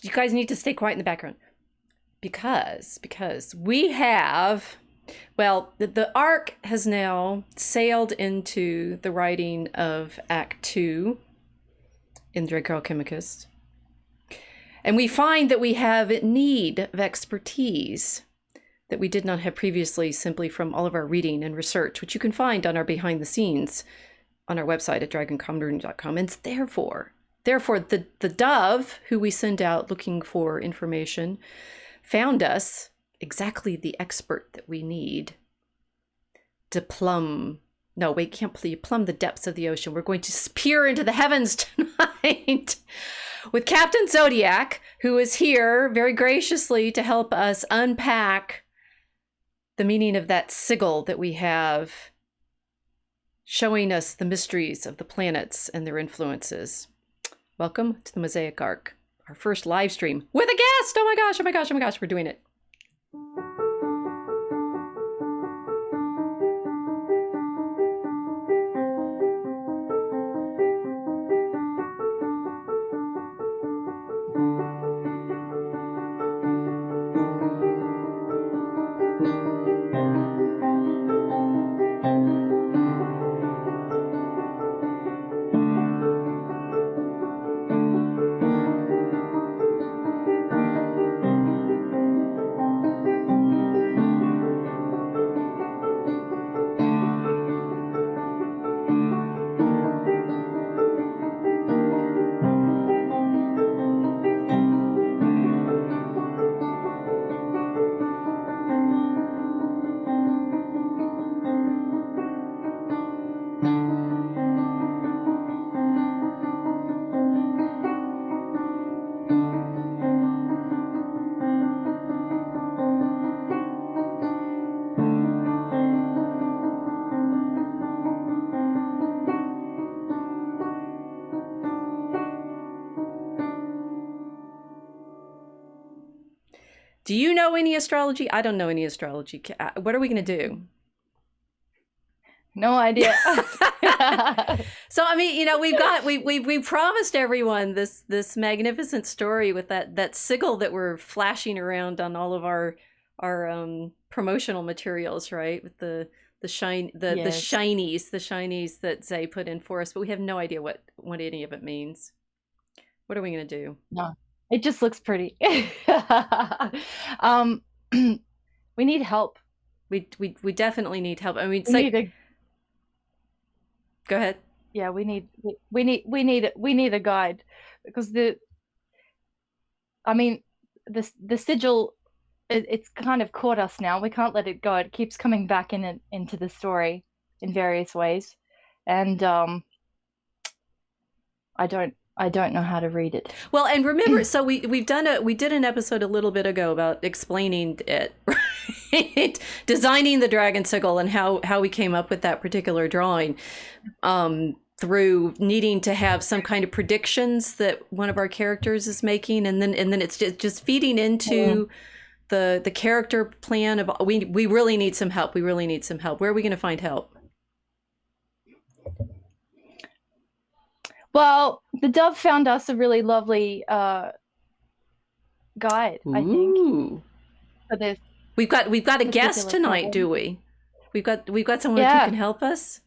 you guys need to stay quiet in the background. Because we have, well, the arc has now sailed into the writing of Act 2 in Draco Alchemicus. And we find that we have need of expertise that we did not have previously, simply from all of our reading and research, which you can find on our behind the scenes on our website at dragoncommoner.com. And therefore, the dove who we send out looking for information found us exactly the expert that we need to plumb the depths of the ocean. We're going to peer into the heavens tonight with Captain Zodiac, who is here very graciously to help us unpack the meaning of that sigil that we have, showing us the mysteries of the planets and their influences. Welcome to the Mosaic Arc, our first live stream with a guest. Oh my gosh, we're doing it. Do you know any astrology? I don't know any astrology. What are we going to do? No idea. So, I mean, you know, we promised everyone this magnificent story with that sigil that we're flashing around on all of our promotional materials, right? With the shinies that Zay put in for us, but we have no idea what any of it means. What are we going to do? No. It just looks pretty. We need help. We definitely need help. I mean, go ahead. Yeah, we need a guide, because the sigil, it's kind of caught us now. We can't let it go. It keeps coming back into the story in various ways, and I don't know how to read it. Well, and remember, so we did an episode a little bit ago about explaining it, right? Designing the dragon sigil and how we came up with that particular drawing, through needing to have some kind of predictions that one of our characters is making, and then it's just feeding into the character plan of we really need some help. We really need some help. Where are we going to find help? Well, the dove found us a really lovely guide, I think. For this, we've got a guest tonight, do we? We've got someone who can help us.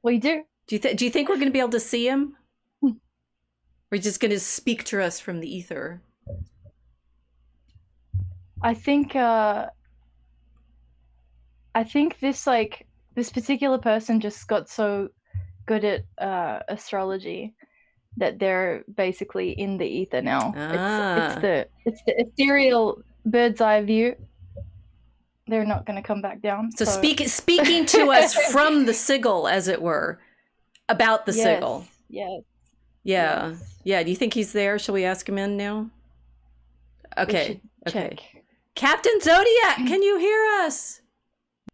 We do. Do you think we're going to be able to see him? We're just going to speak to us from the ether. I think this particular person just got so good at astrology that they're basically in the ether now. It's the ethereal bird's eye view. They're not going to come back down. So speaking to us from the sigil, as it were, about the sigil. Yes. Yeah. Yes. Yeah. Do you think he's there? Shall we ask him in now? Okay. Okay. Captain Zodiac, can you hear us?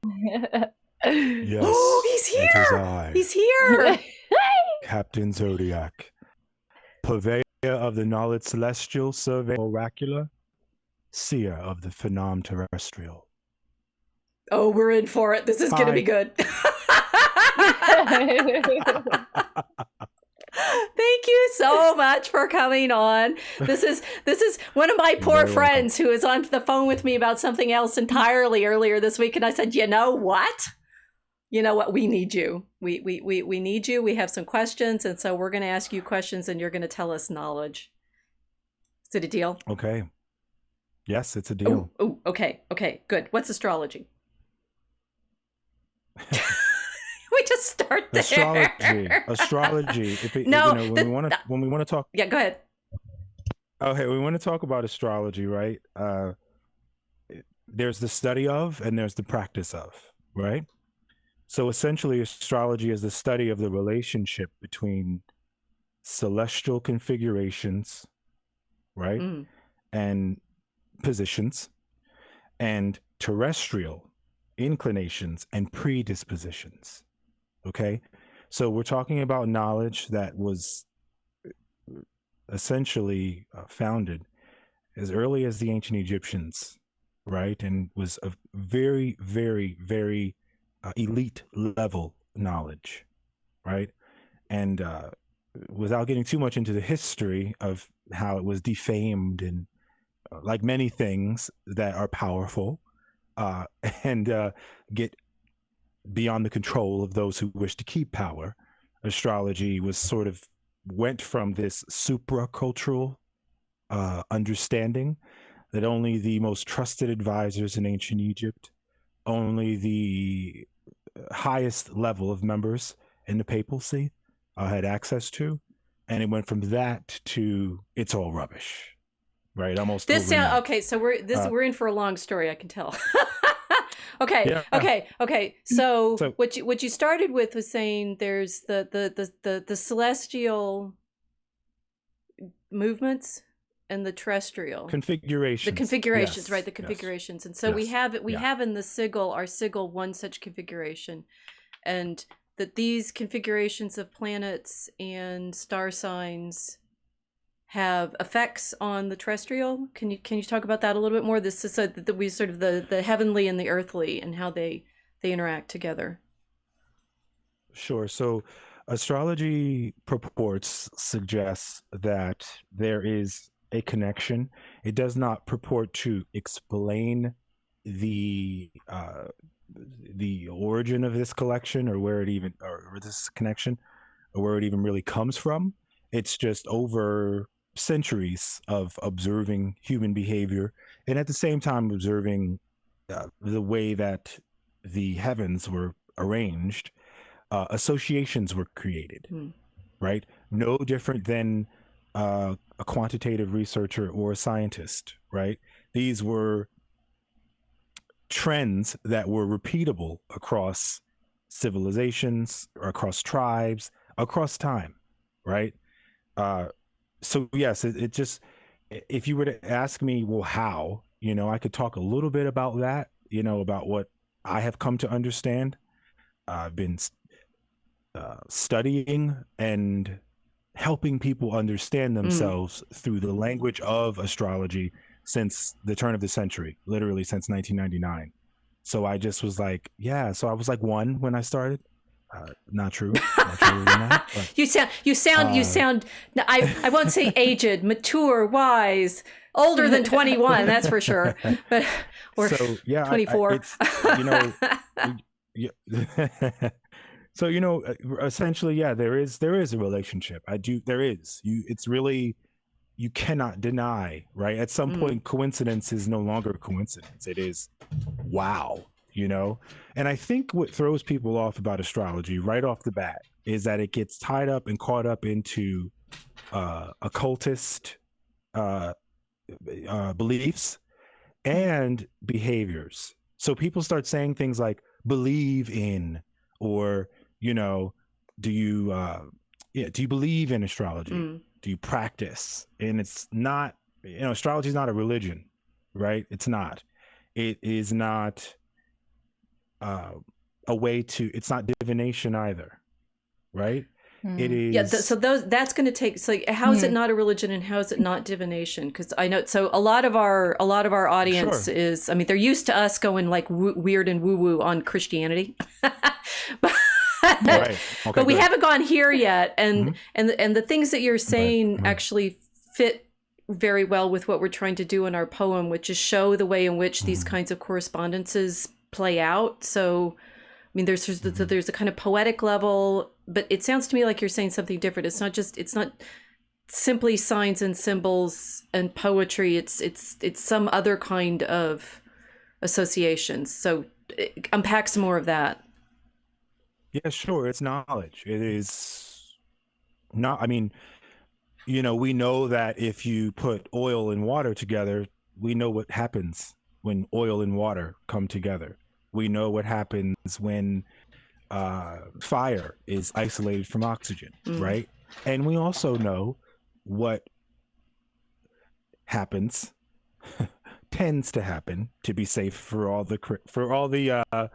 Yes. Oh, he's here. He's here. Captain Zodiac, purveyor of the knowledge celestial, survey oracular, seer of the phenom terrestrial. Oh, we're in for it. This is going to be good. Thank you so much for coming on. This is one of my poor friends who is on the phone with me about something else entirely earlier this week, and I said, you know what? We need you. We need you. We have some questions, and so we're going to ask you questions, and you're going to tell us knowledge. Is it a deal? Okay. Yes, it's a deal. Oh, okay, good. What's astrology? We just start there. Astrology. When we want to talk. Yeah, go ahead. Okay, we want to talk about astrology, right? There's the study of, and there's the practice of, right? So essentially, astrology is the study of the relationship between celestial configurations, right, and positions, and terrestrial inclinations and predispositions. Okay, so we're talking about knowledge that was essentially founded as early as the ancient Egyptians, right, and was a very, very, very elite level knowledge, right? And without getting too much into the history of how it was defamed and like many things that are powerful and get beyond the control of those who wish to keep power, astrology was sort of went from this supracultural understanding that only the most trusted advisors in ancient Egypt, only the highest level of members in the papacy had access to, and it went from that to it's all rubbish, right? Almost this overnight. Okay, so we're in for a long story, I can tell. Okay, Yeah. okay. So what you started with was saying there's the celestial movements and the terrestrial configurations. The configurations, yes. right? The configurations. Yes. And so yes. we have in the sigil, our sigil, one such configuration, and that these configurations of planets and star signs have effects on the terrestrial. Can you talk about that a little bit more? This is that we sort of the heavenly and the earthly and how they interact together. Sure. So astrology suggests that there is a connection. It does not purport to explain the origin of this collection or where it even or this connection or where it even really comes from. It's just over centuries of observing human behavior and at the same time observing the way that the heavens were arranged. Associations were created, right? No different than a quantitative researcher or a scientist, right? These were trends that were repeatable across civilizations, or across tribes, across time, right? So yes, it just, if you were to ask me, well, how, I could talk a little bit about that, about what I have come to understand. I've been studying and helping people understand themselves through the language of astrology since the turn of the century, literally since 1999. So I just was like, so I was like one when I started. Not true. Not truer than that. But, you sound. I won't say aged, mature, wise, older than 21. That's for sure. But or 24. So essentially, there is a relationship. There is. It's really, you cannot deny, right? At some point, coincidence is no longer coincidence. It is, wow. And I think what throws people off about astrology right off the bat is that it gets tied up and caught up into occultist beliefs and behaviors. So people start saying things like believe in, or do you believe in astrology? Do you practice? And it's not, astrology is not a religion, right? It's not. It is not a way to, it's not divination either, right? It is. That's going to take, so how is it not a religion and how is it not divination? Because I know, so a lot of our audience is, they're used to us going like weird and woo-woo on Christianity. Right. Okay, But we good. haven't gone here yet, and the things that you're saying Right. actually fit very well with what we're trying to do in our poem, which is show the way in which these kinds of correspondences play out. So, I mean, there's a kind of poetic level, but it sounds to me like you're saying something different. It's not simply signs and symbols and poetry. It's some other kind of associations. So unpack some more of that. Yeah, sure. It's knowledge. It is not, I mean, we know that if you put oil and water together, we know what happens when oil and water come together. We know what happens when fire is isolated from oxygen, right? And we also know what happens, tends to happen, to be safe for all the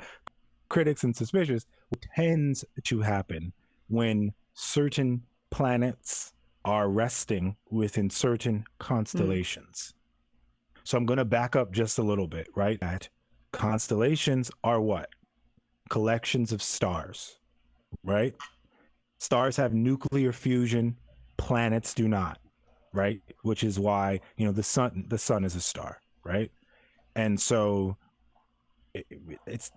critics and suspicious, what tends to happen when certain planets are resting within certain constellations. So I'm going to back up just a little bit, right? That constellations are what? Collections of stars, right? Stars have nuclear fusion, planets do not, right? Which is why, the sun is a star, right? And so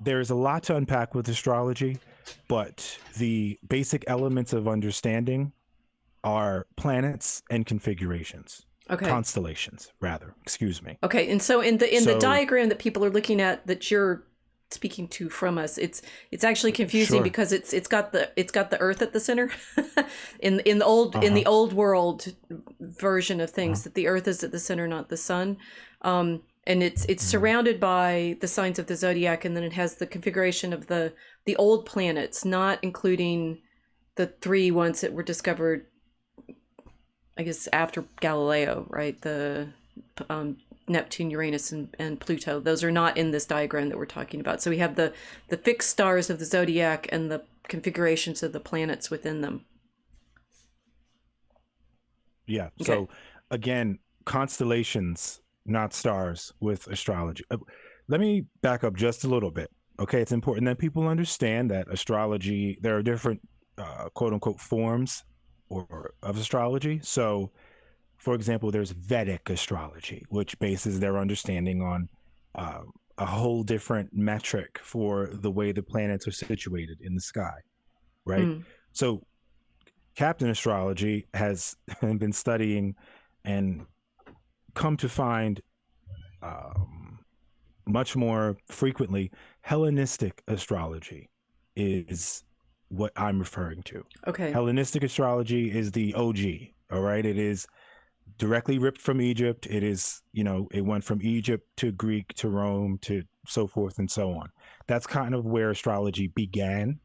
there's a lot to unpack with astrology, but the basic elements of understanding are planets and configurations. Okay. Constellations, rather. Excuse me. Okay, and so in the diagram that people are looking at that you're speaking to from us, it's actually confusing because it's got the Earth at the center. in the old world version of things, that the Earth is at the center, not the sun. And it's surrounded by the signs of the zodiac, and then it has the configuration of the old planets, not including the 3 ones that were discovered, I guess, after Galileo, right? The Neptune, Uranus, and Pluto. Those are not in this diagram that we're talking about. So we have the fixed stars of the zodiac and the configurations of the planets within them. Yeah. Okay. So again, constellations, not stars, with astrology. Let me back up just a little bit. Okay, it's important that people understand that astrology, there are different quote unquote forms of astrology. So, for example, there's Vedic astrology, which bases their understanding on a whole different metric for the way the planets are situated in the sky, right? So Captain Astrology has been studying and come to find much more frequently Hellenistic astrology is what I'm referring to. Okay. Hellenistic astrology is the OG, all right? It is directly ripped from Egypt. It is, it went from Egypt to Greek to Rome to so forth and so on. That's kind of where astrology began,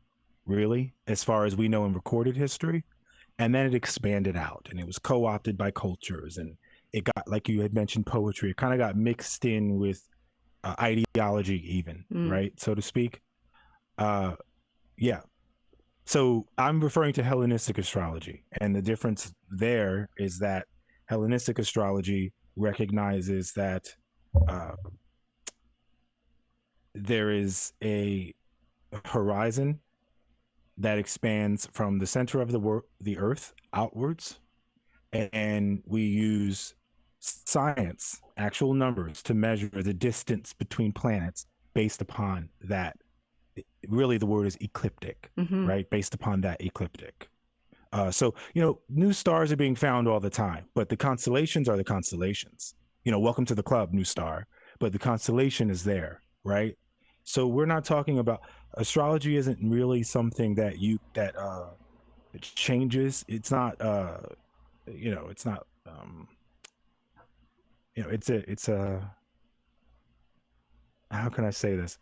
really, as far as we know in recorded history. And then it expanded out and it was co-opted by cultures, and it got, like you had mentioned, poetry. It kind of got mixed in with ideology even, right? So to speak. Yeah. So I'm referring to Hellenistic astrology, and the difference there is that Hellenistic astrology recognizes that there is a horizon that expands from the center of the earth outwards, and we use science, actual numbers, to measure the distance between planets based upon that. Really, the word is ecliptic, right? Based upon that ecliptic. So, new stars are being found all the time, but the constellations are the constellations. Welcome to the club, new star. But the constellation is there, right? So we're not talking about, astrology isn't really something that it changes. It's not, it's not, it's a, how can I say this?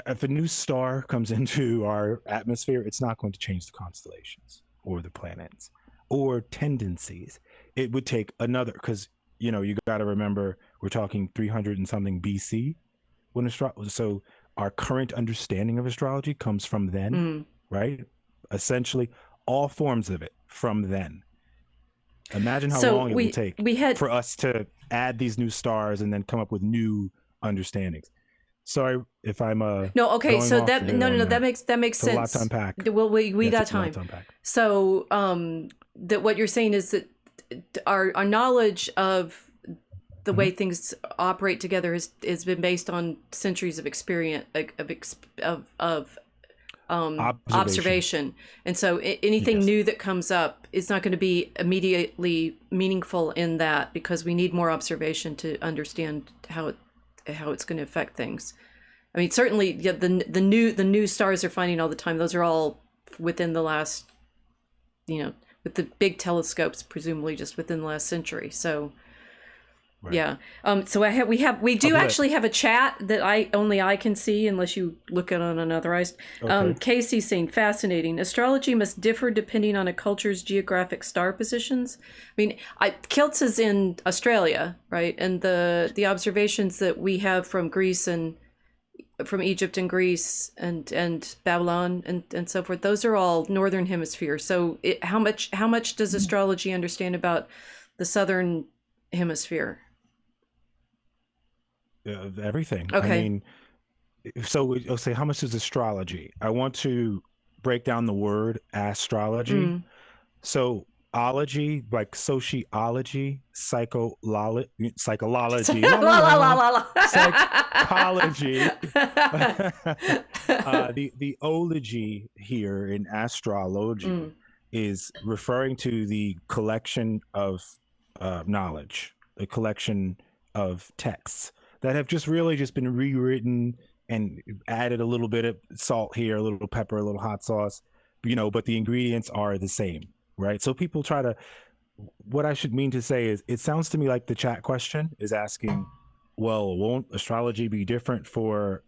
If a new star comes into our atmosphere, it's not going to change the constellations or the planets or tendencies. It would take another, because you got to remember, we're talking 300 and something BC when so our current understanding of astrology comes from then, right? Essentially all forms of it from then. Imagine how long it would take for us to add these new stars and then come up with new understandings. Sorry if I'm No, okay, going so off that there no, on that makes It's a lot sense. to unpack. Well, we Yeah, got it's a lot time. to unpack. So that what you're saying is that our knowledge of the way things operate together has been based on centuries of experience of observation. And so anything Yes. new that comes up is not going to be immediately meaningful in that, because we need more observation to understand how it's going to affect things. I mean, certainly, yeah, the new stars they're finding all the time, those are all within the last, with the big telescopes, presumably just within the last century. So Right. yeah. So we do Okay. actually have a chat that only I can see unless you look at it on unauthorized. Okay. Casey saying, fascinating. Astrology must differ depending on a culture's geographic star positions. I mean, Kilts is in Australia, right? And the observations that we have from Greece and from Egypt and Greece and Babylon and so forth, those are all northern hemisphere. So how much does astrology understand about the southern hemisphere? Everything. Okay. I mean, so I'll say, how much is astrology? I want to break down the word astrology. So ology, like sociology, psychology, La, la, la, la, la. psychology. The ology here in astrology is referring to the collection of knowledge, the collection of texts that have just been rewritten and added a little bit of salt here, a little pepper, a little hot sauce, but the ingredients are the same, right? So people try to, what I should mean to say is, it sounds to me like the chat question is asking, well, won't astrology be different for,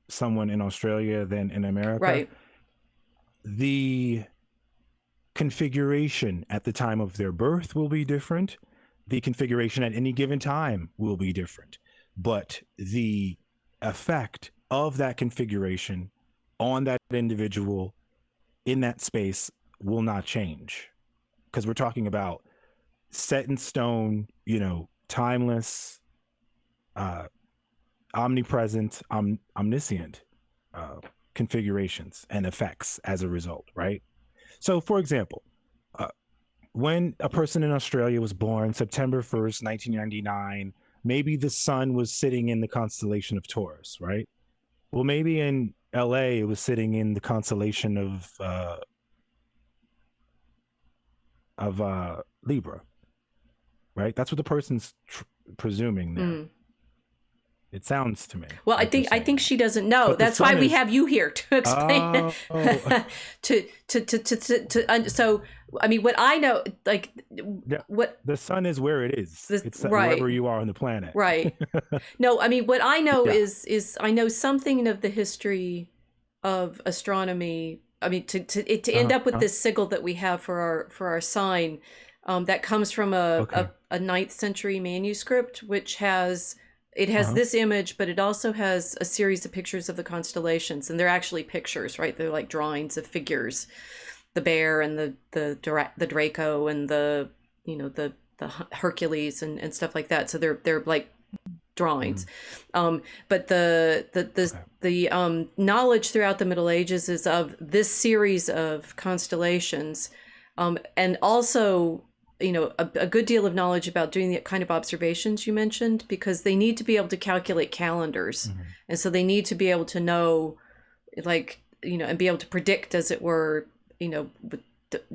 someone in Australia than in America? Right. The configuration at the time of their birth will be different. The configuration at any given time will be different, but the effect of that configuration on that individual in that space will not change, because we're talking about set in stone, timeless, omnipresent, omniscient configurations and effects as a result, right? So, for example, when a person in Australia was born September 1st, 1999, maybe the sun was sitting in the constellation of Taurus, right? Well, maybe in LA, it was sitting in the constellation of Libra, right? That's what the person's presuming there. It sounds to me. Well, I think she doesn't know. But that's why we have you here to explain it. So, I mean, what I know, like, what the sun is where it is. It's right. wherever you are on the planet. Right. No, I mean, what I know is I know something of the history of astronomy. I mean, to end up with this sigil that we have for our sign, that comes from a 9th century manuscript, which has this image, but it also has a series of pictures of the constellations, and they're actually pictures, right? They're like drawings of figures, the bear and the Draco and the Hercules and stuff like that. So they're like drawings. But the knowledge throughout the Middle Ages is of this series of constellations, and also a good deal of knowledge about doing the kind of observations you mentioned, because they need to be able to calculate calendars. And so they need to be able to know, like, and be able to predict, as it were, with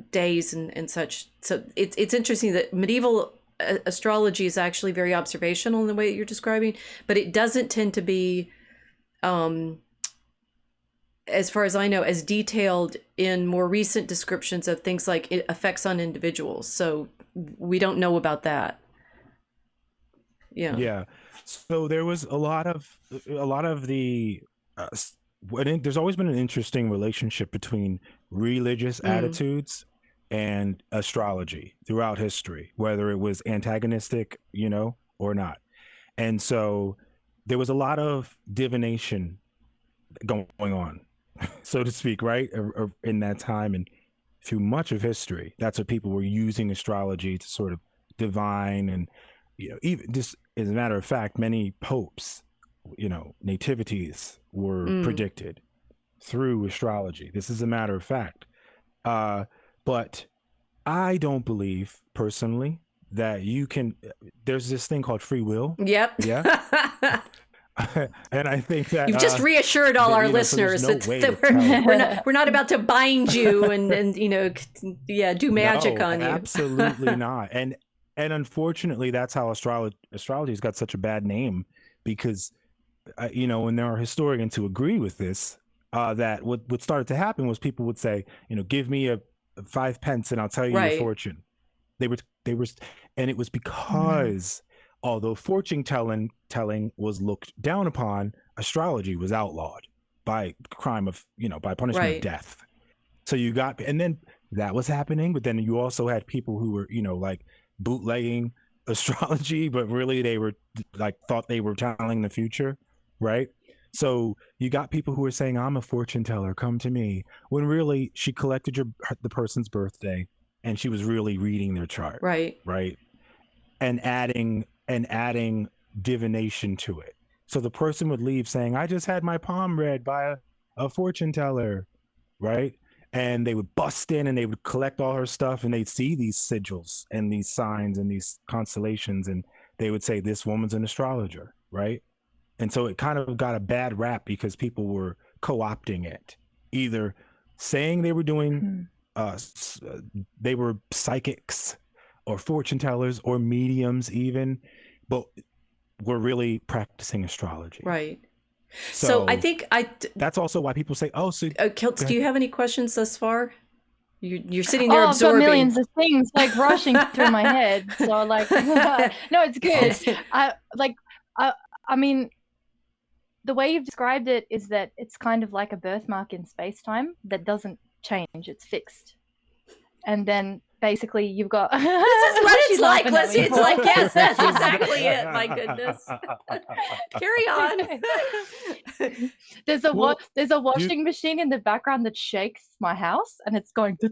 days and such. So it's interesting that medieval astrology is actually very observational in the way that you're describing, but it doesn't tend to be, as far as I know, as detailed in more recent descriptions of things like effects on individuals. So we don't know about that. Yeah. So there was a lot of the there's always been an interesting relationship between religious attitudes and astrology throughout history, whether it was antagonistic, or not. And so there was a lot of divination going on, so to speak, right? In that time and through much of history, that's what people were using astrology to sort of divine. And, even just as a matter of fact, many popes nativities were predicted through astrology. This is a matter of fact. But I don't believe personally that you can. There's this thing called free will. Yep. Yeah. And I think that you've just reassured all our listeners that we're not about to bind you and do magic on you. Absolutely not. And unfortunately, that's how astrology's got such a bad name, because and there are historians who agree with this, that what started to happen was people would say, give me a 5 pence and I'll tell you your fortune. They were and it was because although fortune telling was looked down upon, astrology was outlawed by crime of, by punishment of death. So you got, and then that was happening, but then you also had people who were, like bootlegging astrology, but really they were like, thought they were telling the future, right? So you got people who were saying, I'm a fortune teller, come to me, when really she collected the person's birthday and she was really reading their chart. Right. And adding divination to it. So the person would leave saying, I just had my palm read by a fortune teller, right? And they would bust in and they would collect all her stuff and they'd see these sigils and these signs and these constellations, and they would say, this woman's an astrologer, right? And so it kind of got a bad rap because people were co-opting it, either saying they were doing, they were psychics or fortune tellers or mediums even, but were really practicing astrology. Right. So I think that's also why people say, "Oh, so Kilts, do you have any questions thus far? You're sitting there absorbing. I've got millions of things like rushing through my head. So like, no, it's good. I mean, the way you've described it is that it's kind of like a birthmark in space-time that doesn't change; it's fixed. And then basically you've got this is what it's like, Leslie. It's like, yes, that's exactly it. My goodness. Carry on. There's a washing machine in the background that shakes my house, and it's going no,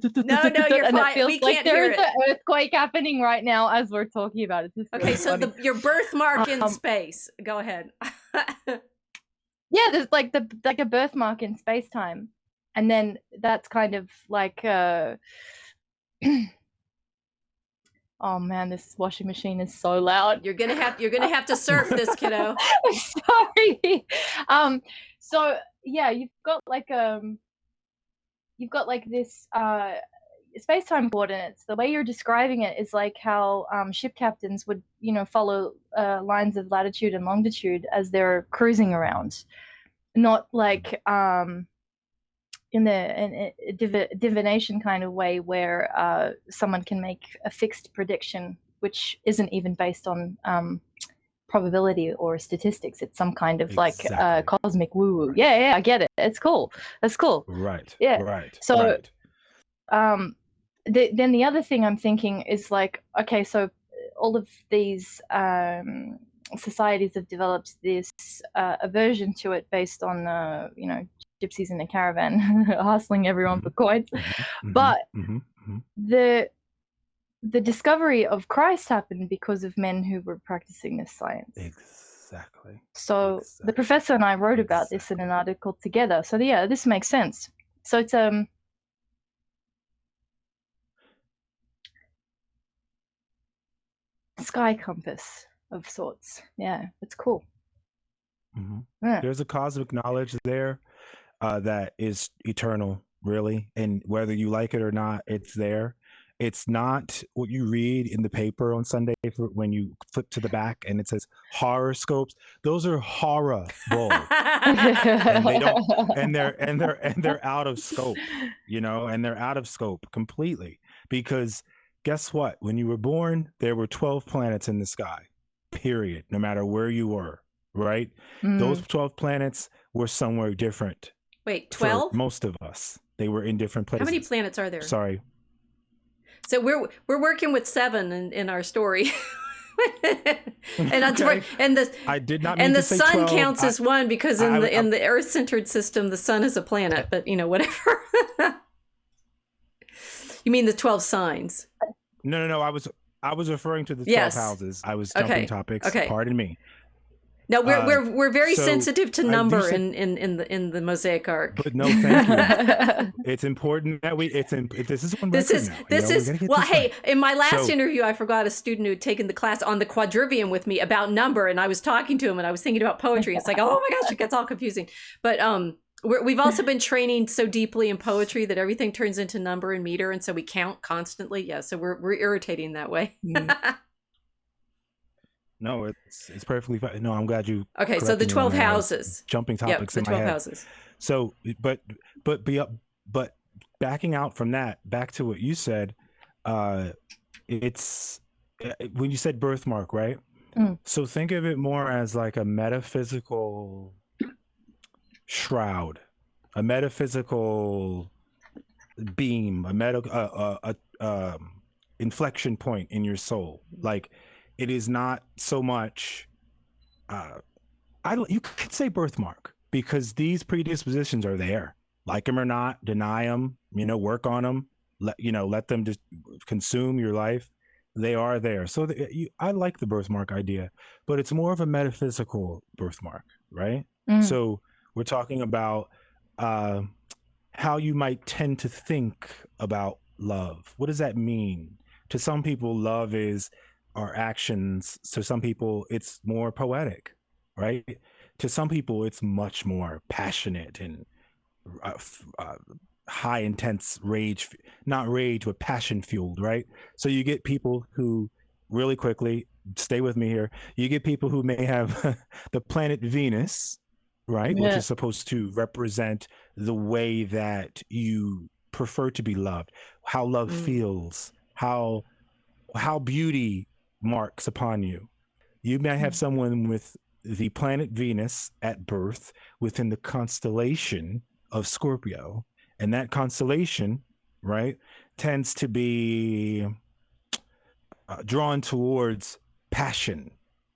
you're and fine. It feels we like can't there hear is it. An earthquake happening right now as we're talking about it. Okay, so your birthmark in space. Go ahead. Yeah, there's like a birthmark in space-time. And then that's kind of like oh man, this washing machine is so loud. You're gonna have to surf this, kiddo. Sorry. So yeah, you've got like this space-time coordinates. The way you're describing it is like how ship captains would, follow lines of latitude and longitude as they're cruising around, not like in a divination kind of way where someone can make a fixed prediction, which isn't even based on probability or statistics. It's some kind of like cosmic woo-woo. Yeah, I get it. It's cool. That's cool. Right. Yeah. Right. So, then the other thing I'm thinking is like, okay, so all of these societies have developed this aversion to it based on, gypsies in a caravan hustling everyone for coins. But the discovery of Christ happened because of men who were practicing this science. Exactly. So the professor and I wrote about this in an article together. So yeah, this makes sense. So it's sky compass of sorts. Yeah, it's cool. Yeah. There's a cosmic knowledge there that is eternal, really, and whether you like it or not, it's there. It's not what you read in the paper on Sunday when you flip to the back and it says horoscopes. Those are horrible, and they don't, and they're out of scope, and they're out of scope completely, because guess what? When you were born, there were 12 planets in the sky, period, no matter where you were, right? Those 12 planets were somewhere different. Wait, 12? Most of us. They were in different places. How many planets are there? Sorry. So we're working with 7 in our story. And Okay. I did not mean to say 12. And the sun counts as one because in the Earth-centered system, the sun is a planet, but whatever. You mean the 12 signs? No. I was referring to the 12 houses. I was jumping topics. Okay. Pardon me. No, we're very so sensitive to I do number say- in the Mosaic Arc. But no, thank you. It's important that this is on This record is now. this we is gotta get well. this Hey, right. in my last So- interview, I forgot a student who had taken the class on the quadrivium with me about number, and I was talking to him, and I was thinking about poetry. It's like, oh my gosh, it gets all confusing. But we've also been training so deeply in poetry that everything turns into number and meter, and so we count constantly. Yeah, so we're irritating that way. No, it's perfectly fine. No, I'm glad you. Okay, so the corrected me 12 on that. I was houses. jumping Yep, topics the in my 12 head. houses. So, but backing out from that, back to what you said, it's when you said birthmark, right? So think of it more as like a metaphysical shroud, a metaphysical beam, a inflection point in your soul. Like, it is not so much. You could say birthmark, because these predispositions are there. Like them or not, deny them. Work on them. Let them just consume your life. They are there. So I like the birthmark idea, but it's more of a metaphysical birthmark, right? So we're talking about how you might tend to think about love. What does that mean? To some people, love is our actions. To some people, it's more poetic, right? To some people, it's much more passionate and high intense rage, not rage, but passion fueled, right? So you get people who, really quickly, stay with me here, you get people who may have the planet Venus, right? Which is supposed to represent the way that you prefer to be loved, how love feels, how beauty marks upon you. You may have someone with the planet Venus at birth within the constellation of Scorpio, and that constellation, right, tends to be drawn towards passion,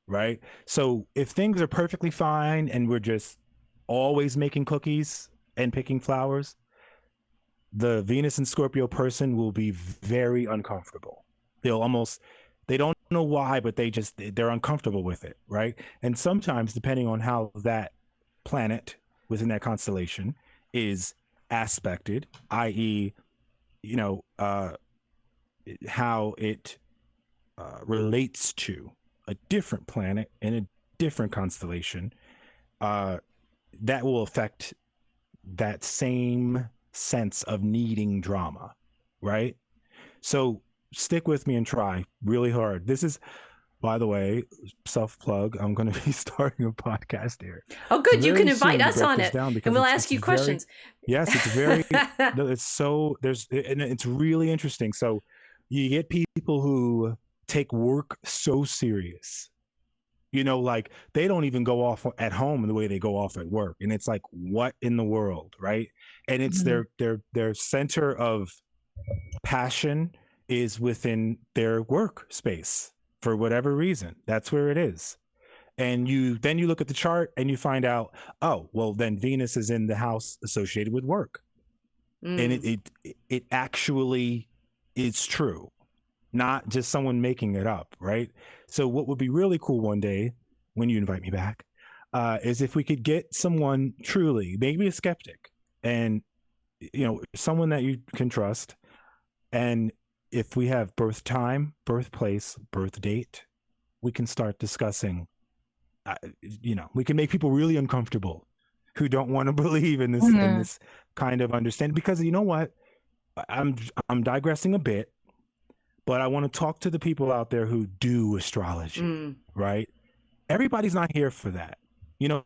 right? So if things are perfectly fine and we're just always making cookies and picking flowers, the Venus and Scorpio person will be very uncomfortable. They don't know why, but they're uncomfortable with it, right? And sometimes, depending on how that planet within that constellation is aspected, i.e., how it relates to a different planet in a different constellation, that will affect that same sense of needing drama, right? So stick with me and try really hard. This is, by the way, self-plug, I'm going to be starting a podcast here. Oh, good. You can Very invite soon to us break on this it, down, and because we'll ask you questions. Yes, it's very, it's really interesting. So you get people who take work so serious, like they don't even go off at home the way they go off at work. And it's like, what in the world, right? And it's their center of passion is within their workspace for whatever reason. That's where it is. And then you look at the chart and you find out, oh, well, then Venus is in the house associated with work. And it actually is true, not just someone making it up, right? So what would be really cool one day when you invite me back is if we could get someone truly, maybe a skeptic, and someone that you can trust, and if we have birth time, birthplace, birth date, we can start discussing. We can make people really uncomfortable who don't want to believe in this kind of understanding, because you know what, I'm digressing a bit, but I want to talk to the people out there who do astrology, right? Everybody's not here for that.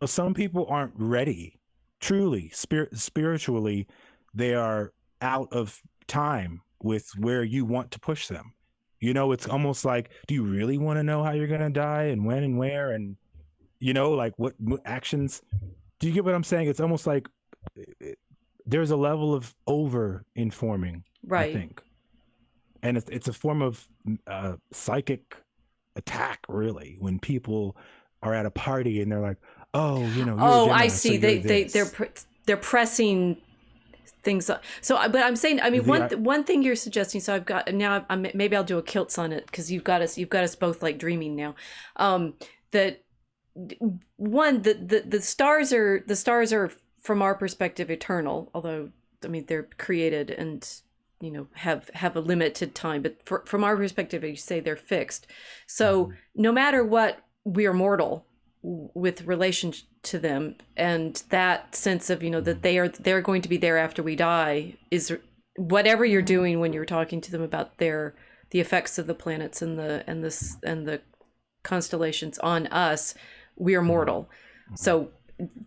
Some people aren't ready. Truly, spiritually, they are out of time with where you want to push them. It's almost like, do you really want to know how you're going to die and when and where? And, like what actions? Do you get what I'm saying? It's almost like there's a level of over-informing, right? I think. And it's a form of psychic attack, really, when people are at a party and they're like, "Oh, you're Gemini, I see. So they're pressing things up. So, but I'm saying, I mean, one thing you're suggesting. So I've got now. Maybe I'll do a kilts on it, because you've got us both like dreaming now. That one, the stars are from our perspective eternal, although I mean they're created and have a limited time, but from our perspective, you say they're fixed. So no matter what, we are mortal with relation to them, and that sense of that they're going to be there after we die is whatever you're doing when you're talking to them about the effects of the planets and the constellations on us. We are mortal, so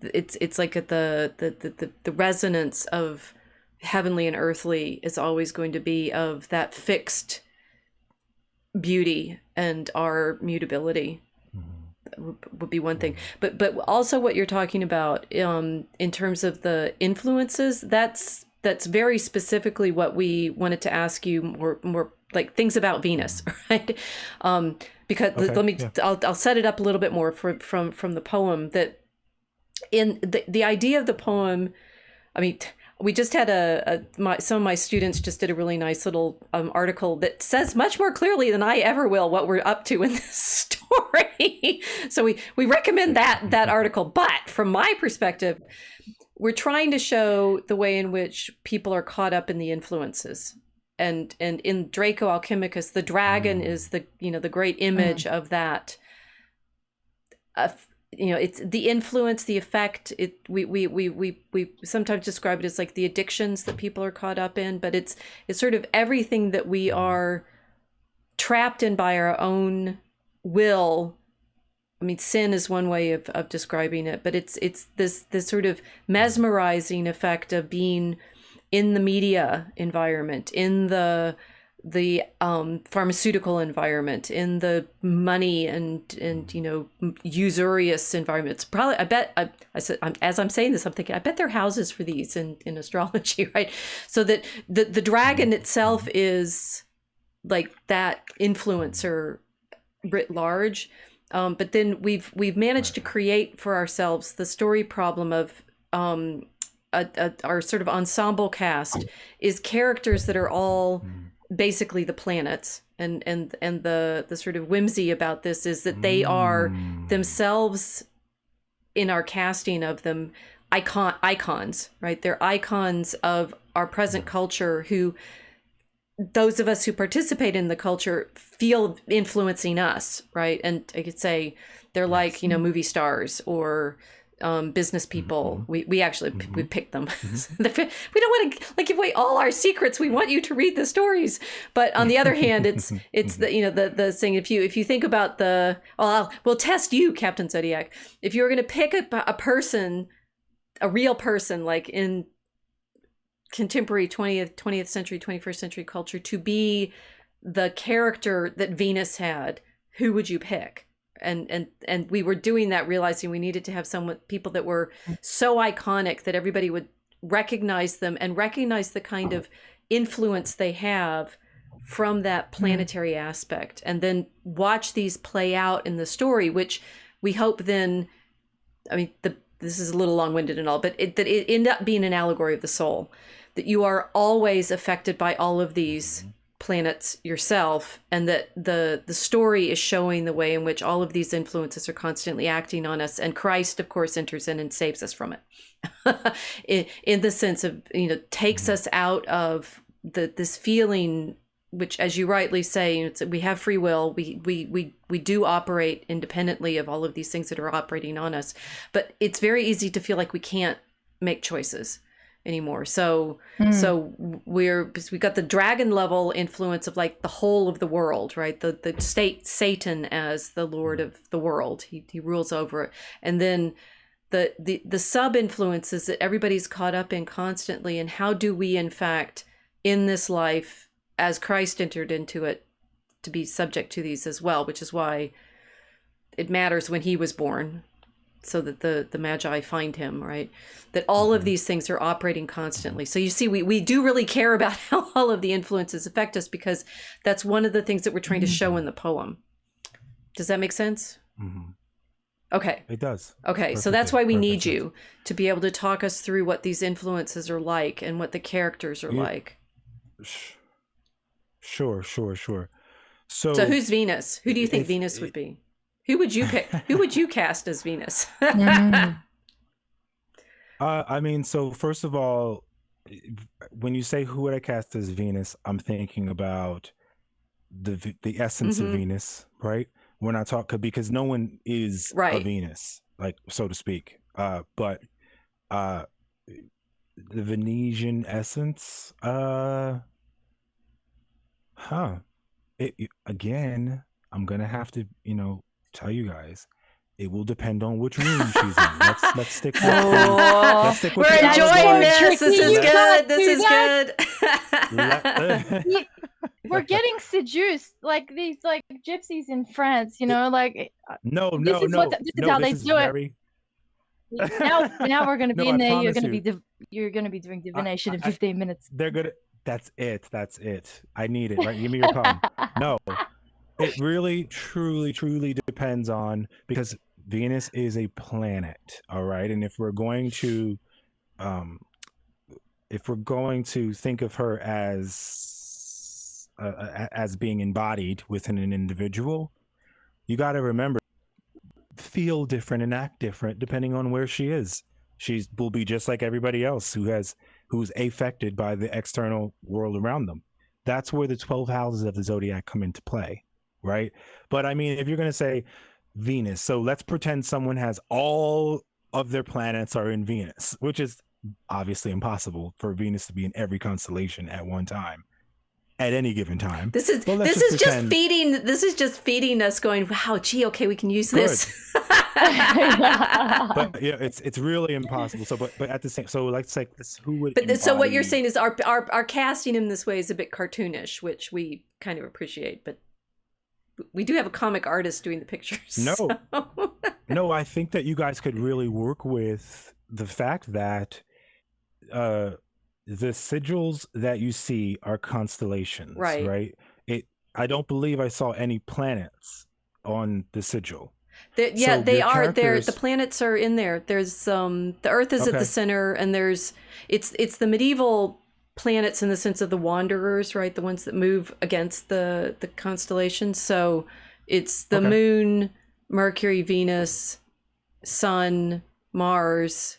it's like the resonance of heavenly and earthly is always going to be of that fixed beauty, and our mutability would be one thing. But also what you're talking about in terms of the influences, that's very specifically what we wanted to ask you, more like things about Venus, right? Because I'll set it up a little bit more from the poem, that in the idea of the poem. I mean, we just had some of my students just did a really nice little article that says much more clearly than I ever will what we're up to in this story. So we recommend that article. But from my perspective, we're trying to show the way in which people are caught up in the influences. And in Draco Alchemicus, the dragon is the great image of that. It's the influence, the effect. We sometimes describe it as like the addictions that people are caught up in, but it's sort of everything that we are trapped in by our own will. I mean, sin is one way of describing it, but it's this sort of mesmerizing effect of being in the media environment, in the pharmaceutical environment, in the money and usurious environment. It's probably, I bet, as I'm saying this, I'm thinking, I bet there are houses for these in astrology, right? So that the dragon itself is like that influencer writ large. But then we've managed to create for ourselves the story problem of our sort of ensemble cast is characters that are all basically the planets, and the sort of whimsy about this is that they are themselves, in our casting of them, icons, right? They're icons of our present culture, who those of us who participate in the culture feel influencing us, right? And I could say they're like movie stars or business people. We actually we pick them. We don't want to give away all our secrets. We want you to read the stories. But on the other hand, it's the the thing. If you think about we'll test you, Captain Zodiac. If you were going to pick a person, a real person, like in contemporary 20th century, 21st century culture, to be the character that Venus had, who would you pick? And we were doing that, realizing we needed to have people that were so iconic that everybody would recognize them and recognize the kind of influence they have from that planetary aspect, and then watch these play out in the story, which we hope then, I mean, this is a little long-winded and all, but that it end up being an allegory of the soul, that you are always affected by all of these planets yourself, and that the story is showing the way in which all of these influences are constantly acting on us, and Christ, of course, enters in and saves us from it in the sense of takes us out of this feeling, which, as you rightly say, we have free will, we do operate independently of all of these things that are operating on us, but it's very easy to feel like we can't make choices anymore. So we got the dragon level influence of like the whole of the world, right? The state, Satan as the lord of the world, he rules over it, and then the sub influences that everybody's caught up in constantly, and how do we in fact in this life, as Christ entered into it, to be subject to these as well, which is why it matters when he was born, so that the Magi find him, right? That all of these things are operating constantly. So you see, we do really care about how all of the influences affect us, because that's one of the things that we're trying to show in the poem. Does that make sense? Okay. It does. Okay, so that's why we need you to be able to talk us through what these influences are like and what the characters are like. Sure. So who's Venus? Who do you think Venus would be? Who would you pick? Who would you cast as Venus? I mean, so first of all, when you say who would I cast as Venus, I'm thinking about the essence of Venus, right? We're not talking because no one is a Venus, like so to speak. But the Venetian essence, again, I'm gonna have to, tell you guys. It will depend on which room she's in. Let's stick with let's stick with We're enjoying this. This is good. This is good. We're getting seduced like these like gypsies in France, like this is how they do it. Now we're gonna be in there. You're gonna be doing divination in 15 minutes. They're gonna. That's it. I need it. Right? Give me your palm. No, it really, truly, truly depends on because Venus is a planet. All right, and if we're going to think of her as being embodied within an individual, you got to remember, feel different and act different depending on where she is. She will be just like everybody else who's affected by the external world around them. That's where the 12 houses of the zodiac come into play, right? But I mean, if you're going to say Venus, so let's pretend someone has all of their planets are in Venus, which is obviously impossible for Venus to be in every constellation at one time, at any given time. This is just feeding us going, wow, gee, okay, we can use this. But yeah, it's really impossible. So but at the same, so let's say who would so what you're saying is our casting him this way is a bit cartoonish, which we kind of appreciate, but we do have a comic artist doing the pictures. No, I think that you guys could really work with the fact that the sigils that you see are constellations, right? I don't believe I saw any planets on the sigil. They are there. The planets are in there. There's the Earth is at the center, and it's the medieval planets in the sense of the wanderers, right? The ones that move against the constellations. So it's the Moon, Mercury, Venus, Sun, Mars,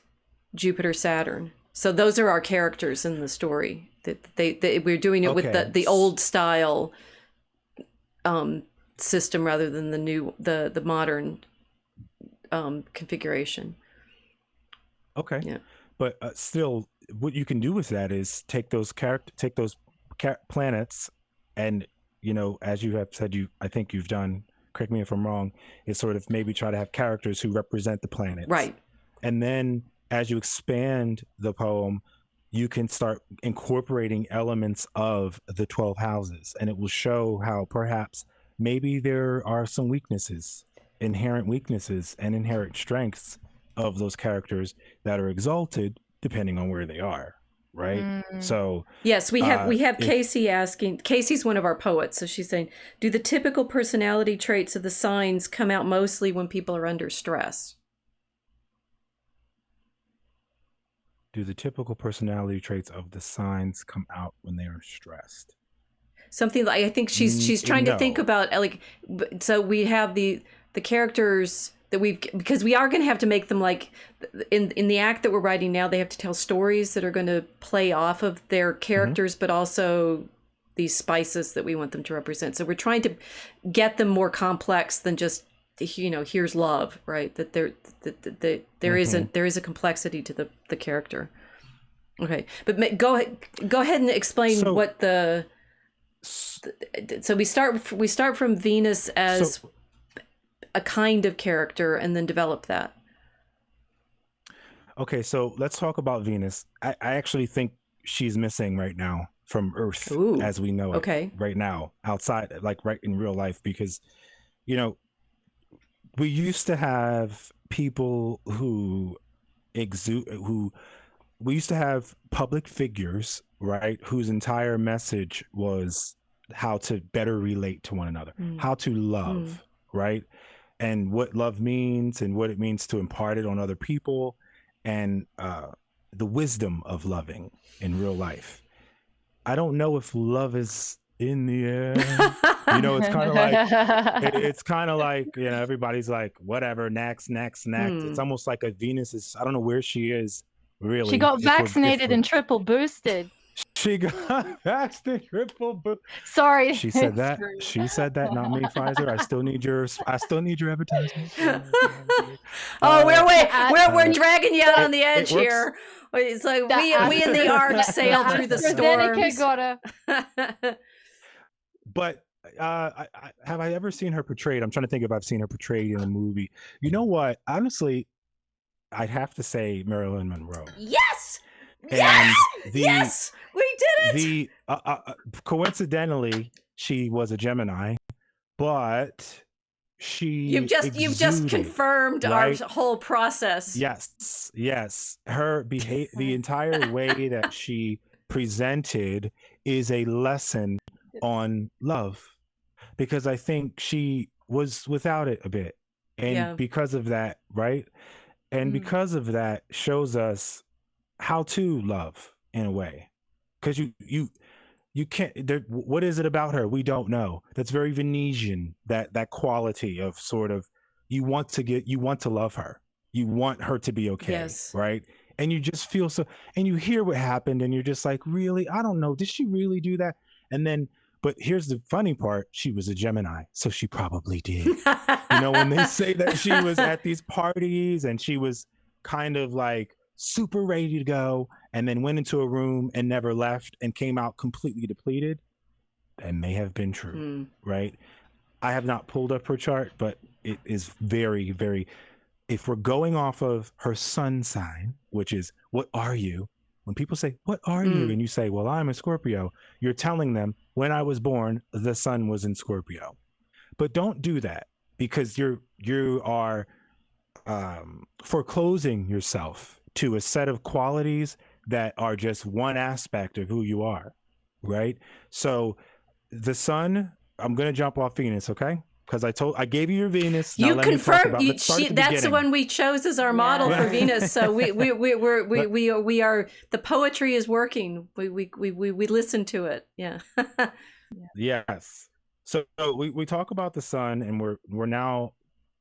Jupiter, Saturn. So those are our characters in the story. We're doing it with the old style system rather than the modern configuration. Okay. Yeah. But still, what you can do with that is take those planets, and as you have said, I think you've done. Correct me if I'm wrong. Is sort of maybe try to have characters who represent the planets, right? And then as you expand the poem, you can start incorporating elements of the 12 houses, and it will show how perhaps maybe there are some inherent weaknesses and inherent strengths of those characters that are exalted depending on where they are, right? So yes, we have Casey asking. Casey's one of our poets, so she's saying, do the typical personality traits of the signs come out mostly when people are under stress? Do the typical personality traits of the signs come out when they are stressed? Something like, I think she's trying to think about, like, so we have the characters that because we are going to have to make them like in the act that we're writing now, they have to tell stories that are going to play off of their characters, but also these spices that we want them to represent. So we're trying to get them more complex than just, here's love, right? That there is a complexity to the character. Okay, but go ahead and explain what the. So we start from Venus as a kind of character, and then develop that. Okay, so let's talk about Venus. I actually think she's missing right now from Earth as we know it right now, outside, like right in real life, because we used to have people we used to have public figures, right, whose entire message was how to better relate to one another, how to love, right? And what love means and what it means to impart it on other people, and the wisdom of loving in real life. I don't know if love is in the air. You know, it's kind of like it's kind of like, you know, everybody's like, whatever, next. It's almost like a Venus is, I don't know where she is really. She got vaccinated and triple boosted. She got vaccinated triple boosted. Sorry. She said that. She said that, not me, Pfizer. I still need your advertisement. Oh, we're dragging you out on the edge here. It's like we in the ark sail through the storms. But have I ever seen her portrayed? I'm trying to think if I've seen her portrayed in a movie. You know what? Honestly, I'd have to say Marilyn Monroe. Yes. And yes, we did it. Coincidentally, she was a Gemini, but you've just confirmed, right? Our whole process. Yes. Her the entire way that she presented is a lesson on love, because I think she was without it a bit, and because of that, right? And because of that, shows us how to love in a way, because you can't. What is it about her? We don't know. That's very Venetian. That quality of sort of you want to love her. You want her to be okay, right? And you just feel so. And you hear what happened, and you're just like, really? I don't know. Did she really do that? And then, but here's the funny part: she was a Gemini, so she probably did. You know, when they say that she was at these parties and she was kind of like super ready to go, and then went into a room and never left and came out completely depleted, that may have been true, right? I have not pulled up her chart, but it is very, very, if we're going off of her sun sign, which is, what are you? When people say, what are you? And you say, well, I'm a Scorpio, you're telling them, when I was born, the sun was in Scorpio. But don't do that, because you are foreclosing yourself to a set of qualities that are just one aspect of who you are, right? So the sun, I'm going to jump off Venus, okay? Because I gave you your Venus. You confirmed that's the one we chose as our model for Venus. So we are, the poetry is working. We listen to it. Yeah. Yes. So we talk about the sun, and we're now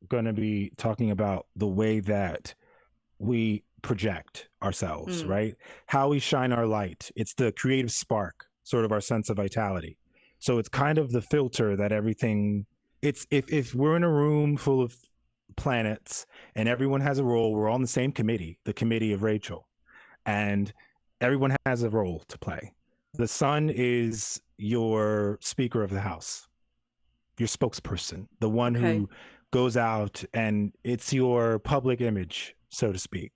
going to be talking about the way that we project ourselves, right? How we shine our light. It's the creative spark, sort of our sense of vitality. So it's kind of the filter that everything, it's if we're in a room full of planets and everyone has a role, we're all in the same committee, the committee of Rachel, and everyone has a role to play. The sun is your speaker of the house, your spokesperson, the one who goes out, and it's your public image, so to speak.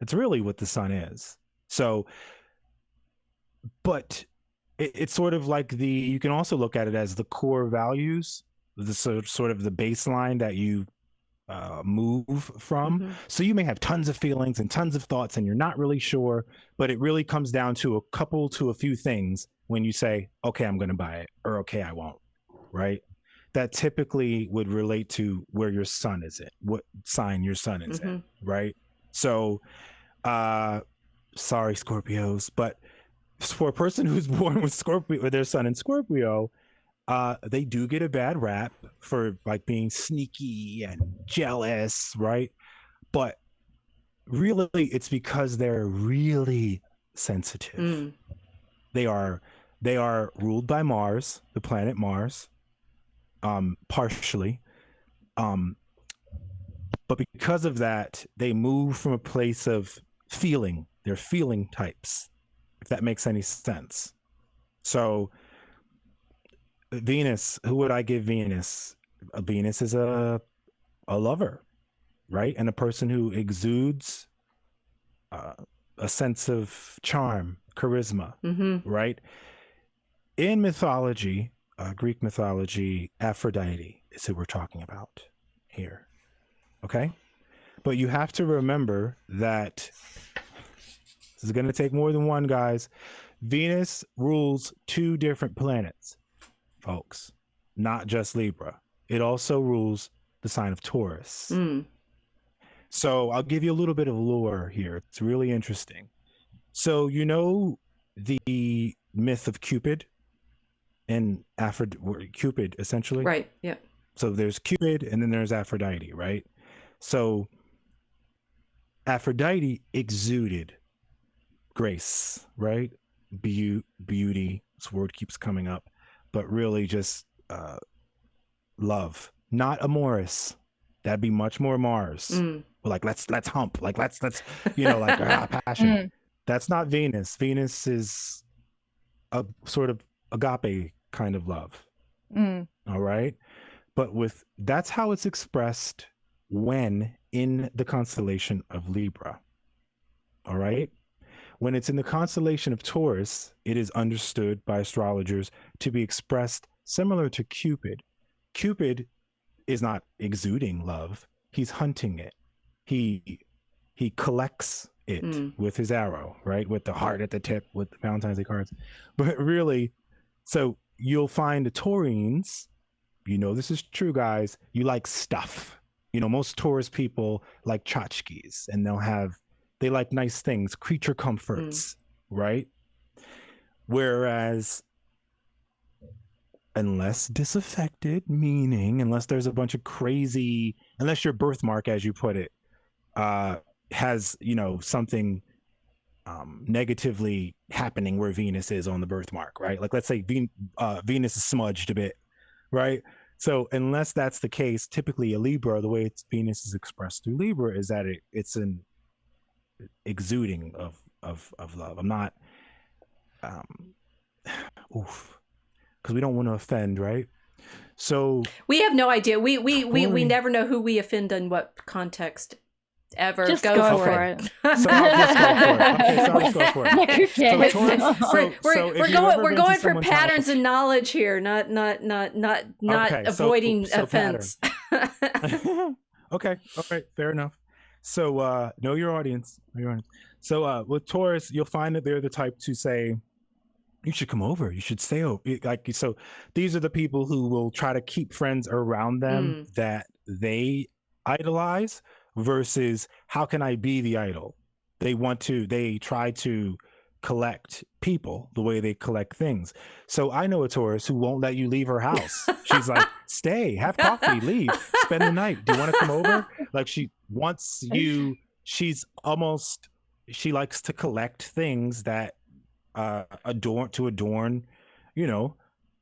It's really what the sun is. So, but it's sort of like you can also look at it as the core values, the sort of the baseline that you move from. So you may have tons of feelings and tons of thoughts, and you're not really sure, but it really comes down to a few things when you say, okay, I'm going to buy it, or okay, I won't, right? That typically would relate to where your sun is in, what sign your sun is in, right? So, sorry, Scorpios, but for a person who's born with Scorpio, with their sun in Scorpio, they do get a bad rap for like being sneaky and jealous, right? But really, it's because they're really sensitive. They are ruled by Mars, the planet Mars, partially. But because of that, they move from a place of feeling. They're feeling types, if that makes any sense. So Venus, who would I give Venus? Venus is a lover, right? And a person who exudes a sense of charm, charisma, right? In mythology, Greek mythology, Aphrodite is who we're talking about here. Okay? But you have to remember that this is going to take more than one, guys. Venus rules 2 different planets, folks, not just Libra. It also rules the sign of Taurus. So I'll give you a little bit of lore here. It's really interesting. So you know the myth of Cupid? and Cupid, essentially. Right. Yeah. So there's Cupid and then there's Aphrodite, right? So Aphrodite exuded grace, right? Beauty. This word keeps coming up, but really just love, not amorous. That'd be much more Mars. Like let's hump, like let's like passion. That's not Venus. Venus is a sort of agape kind of love. All right, but that's how it's expressed when in the constellation of Libra. All right. When it's in the constellation of Taurus, it is understood by astrologers to be expressed similar to Cupid. Cupid is not exuding love. He's hunting it. He collects it with his arrow, right? With the heart at the tip, with the Valentine's Day cards. But really, so you'll find the Taurines, this is true, guys, you like stuff. Most Taurus people like tchotchkes, and they like nice things, creature comforts, right? Whereas, unless disaffected, meaning unless there's a bunch of crazy, unless your birthmark, as you put it, has, something negatively happening where Venus is on the birthmark, right? Like let's say Venus is smudged a bit, right? So unless that's the case, typically a Libra, the way Venus is expressed through Libra is that it's an exuding of love. I'm not because we don't want to offend, right? So we have no idea. We never know who we offend in what context ever. Just go for it. So I'll just go for it. We're going for patterns and knowledge here, not avoiding offense. Okay, all right, fair enough. So know your audience. So with Taurus, you'll find that they're the type to say, you should come over, you should stay over. So these are the people who will try to keep friends around them that they idolize versus how can I be the idol? They try to collect people the way they collect things. So I know a Taurus who won't let you leave her house. She's like, stay, have coffee, leave, spend the night. Do you want to come over? Like she wants you, she likes to collect things that adorn,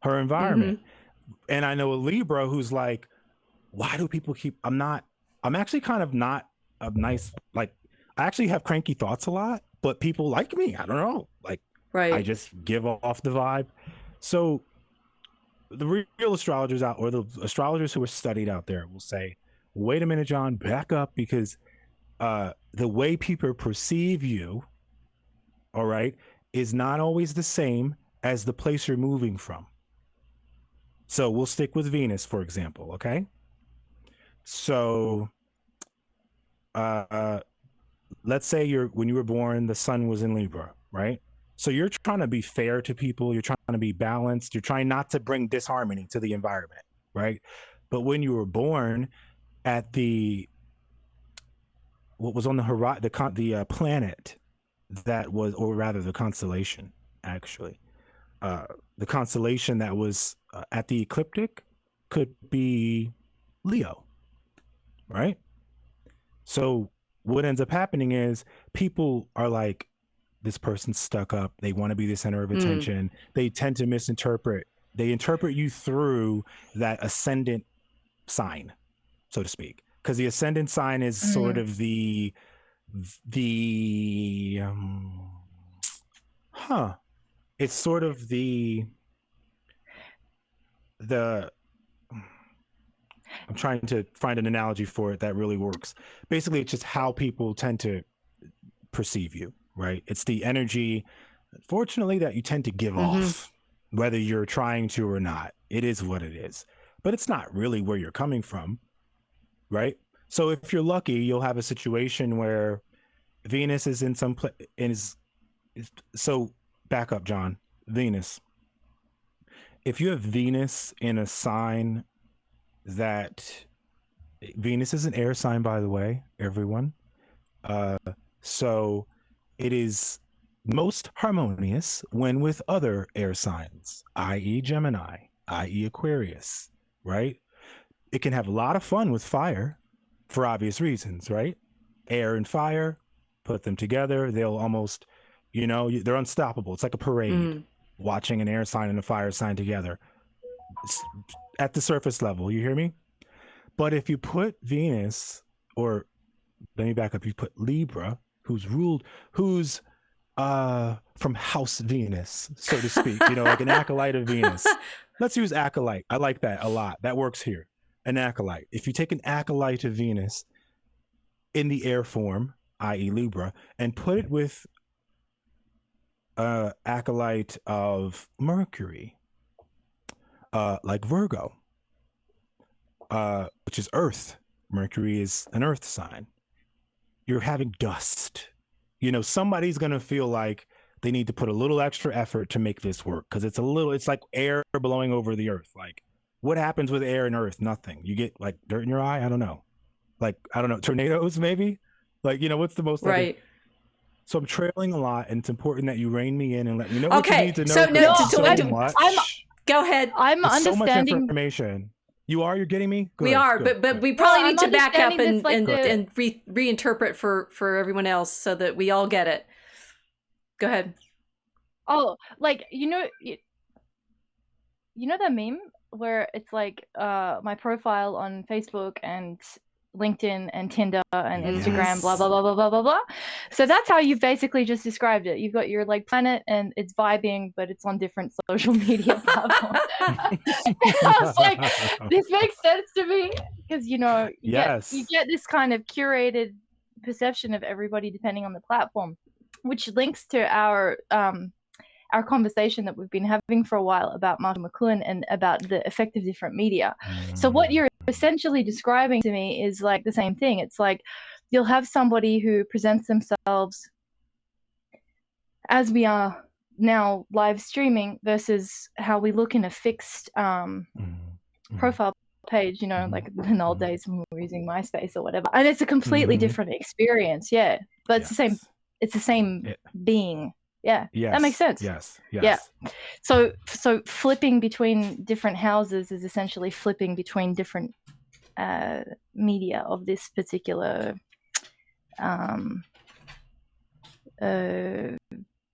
her environment. And I know a Libra who's like, why do people I'm actually kind of not a nice, like, I actually have cranky thoughts a lot, but people like me. I don't know. Like, right. I just give off the vibe. So the real astrologers or the astrologers who are studied out there will say, wait a minute, John, back up, because the way people perceive you, all right, is not always the same as the place you're moving from. So we'll stick with Venus, for example, okay? So let's say when you were born, the sun was in Libra, right? So you're trying to be fair to people, you're trying to be balanced, you're trying not to bring disharmony to the environment, right? But when you were born at what was on the horizon, the planet that was, or rather the constellation, actually, the constellation that was at the ecliptic could be Leo, right? So what ends up happening is people are like, this person's stuck up, they want to be the center of attention. They tend to they interpret you through that ascendant sign, so to speak, because the ascendant sign is sort of it's sort of the I'm trying to find an analogy for it that really works. Basically, it's just how people tend to perceive you, right? It's the energy, fortunately, that you tend to give off, whether you're trying to or not. It is what it is. But it's not really where you're coming from, right? So if you're lucky, you'll have a situation where Venus is in some place. So back up, John. Venus. If you have Venus in a sign that Venus is an air sign, by the way, everyone. So it is most harmonious when with other air signs, i.e., Gemini, i.e., Aquarius, right? It can have a lot of fun with fire for obvious reasons, right? Air and fire, put them together, they'll almost, they're unstoppable. It's like a parade, watching an air sign and a fire sign together at the surface level. You hear me? But if you put Venus, or let me back up, you put Libra, who's from House Venus, so to speak, like an acolyte of Venus. Let's use acolyte. I like that a lot. That works here. An acolyte. If you take an acolyte of Venus in the air form, i.e. Libra, and put it with acolyte of Mercury, like Virgo, which is Earth. Mercury is an Earth sign. You're having dust. Somebody's going to feel like they need to put a little extra effort to make this work, because it's like air blowing over the Earth. Like, what happens with air and Earth? Nothing. You get like dirt in your eye? I don't know. Like, I don't know, tornadoes maybe? Like, what's the most? Right. So I'm trailing a lot, and it's important that you rein me in and let me know what you need to know. Go ahead. I'm It's understanding. so much information. You're getting me? Good, we are, good, but we probably need to back up and reinterpret for everyone else so that we all get it. Go ahead. Oh, like, that meme where it's like my profile on Facebook and LinkedIn and Tinder and Instagram, blah, blah, blah, blah, blah, blah, blah. So that's how you basically just described it. You've got your like planet and it's vibing, but it's on different social media platforms. I was like, this makes sense to me, because, you get this kind of curated perception of everybody depending on the platform, which links to our conversation that we've been having for a while about Marshall McLuhan and about the effect of different media. So what you're essentially describing to me is like the same thing. It's like you'll have somebody who presents themselves as we are now live streaming versus how we look in a fixed profile page, like in the old days when we were using MySpace or whatever. And it's a completely different experience, but it's the same being. Yeah, that makes sense. Yes. Yeah. So flipping between different houses is essentially flipping between different media of this particular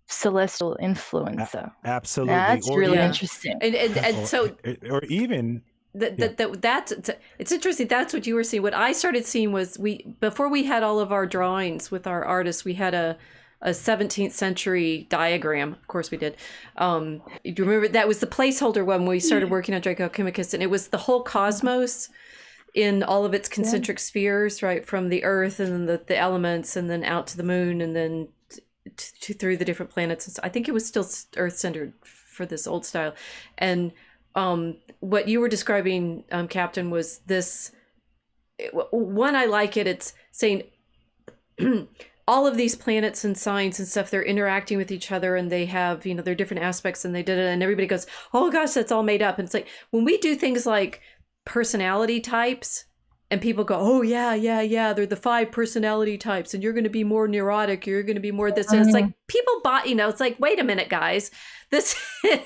celestial influencer. Absolutely. That's really interesting. And so, or even it's interesting. That's what you were seeing. What I started seeing was before we had all of our drawings with our artists, we had a 17th century diagram. Of course we did. Do you remember that was the placeholder when we started working on Draco Alchemicus, and it was the whole cosmos in all of its concentric spheres, right? From the Earth and then the elements, and then out to the moon, and then through the different planets. And so I think it was still Earth-centered for this old style. And what you were describing, Captain, was this one. I like it. It's saying all of these planets and signs and stuff, they're interacting with each other, and they have, their different aspects, and they did it, and everybody goes, oh gosh, that's all made up. And it's like, when we do things like personality types, and people go, oh yeah, they're the 5 personality types, and you're going to be more neurotic, you're going to be more this, and it's like, people bought, it's like, wait a minute, guys, this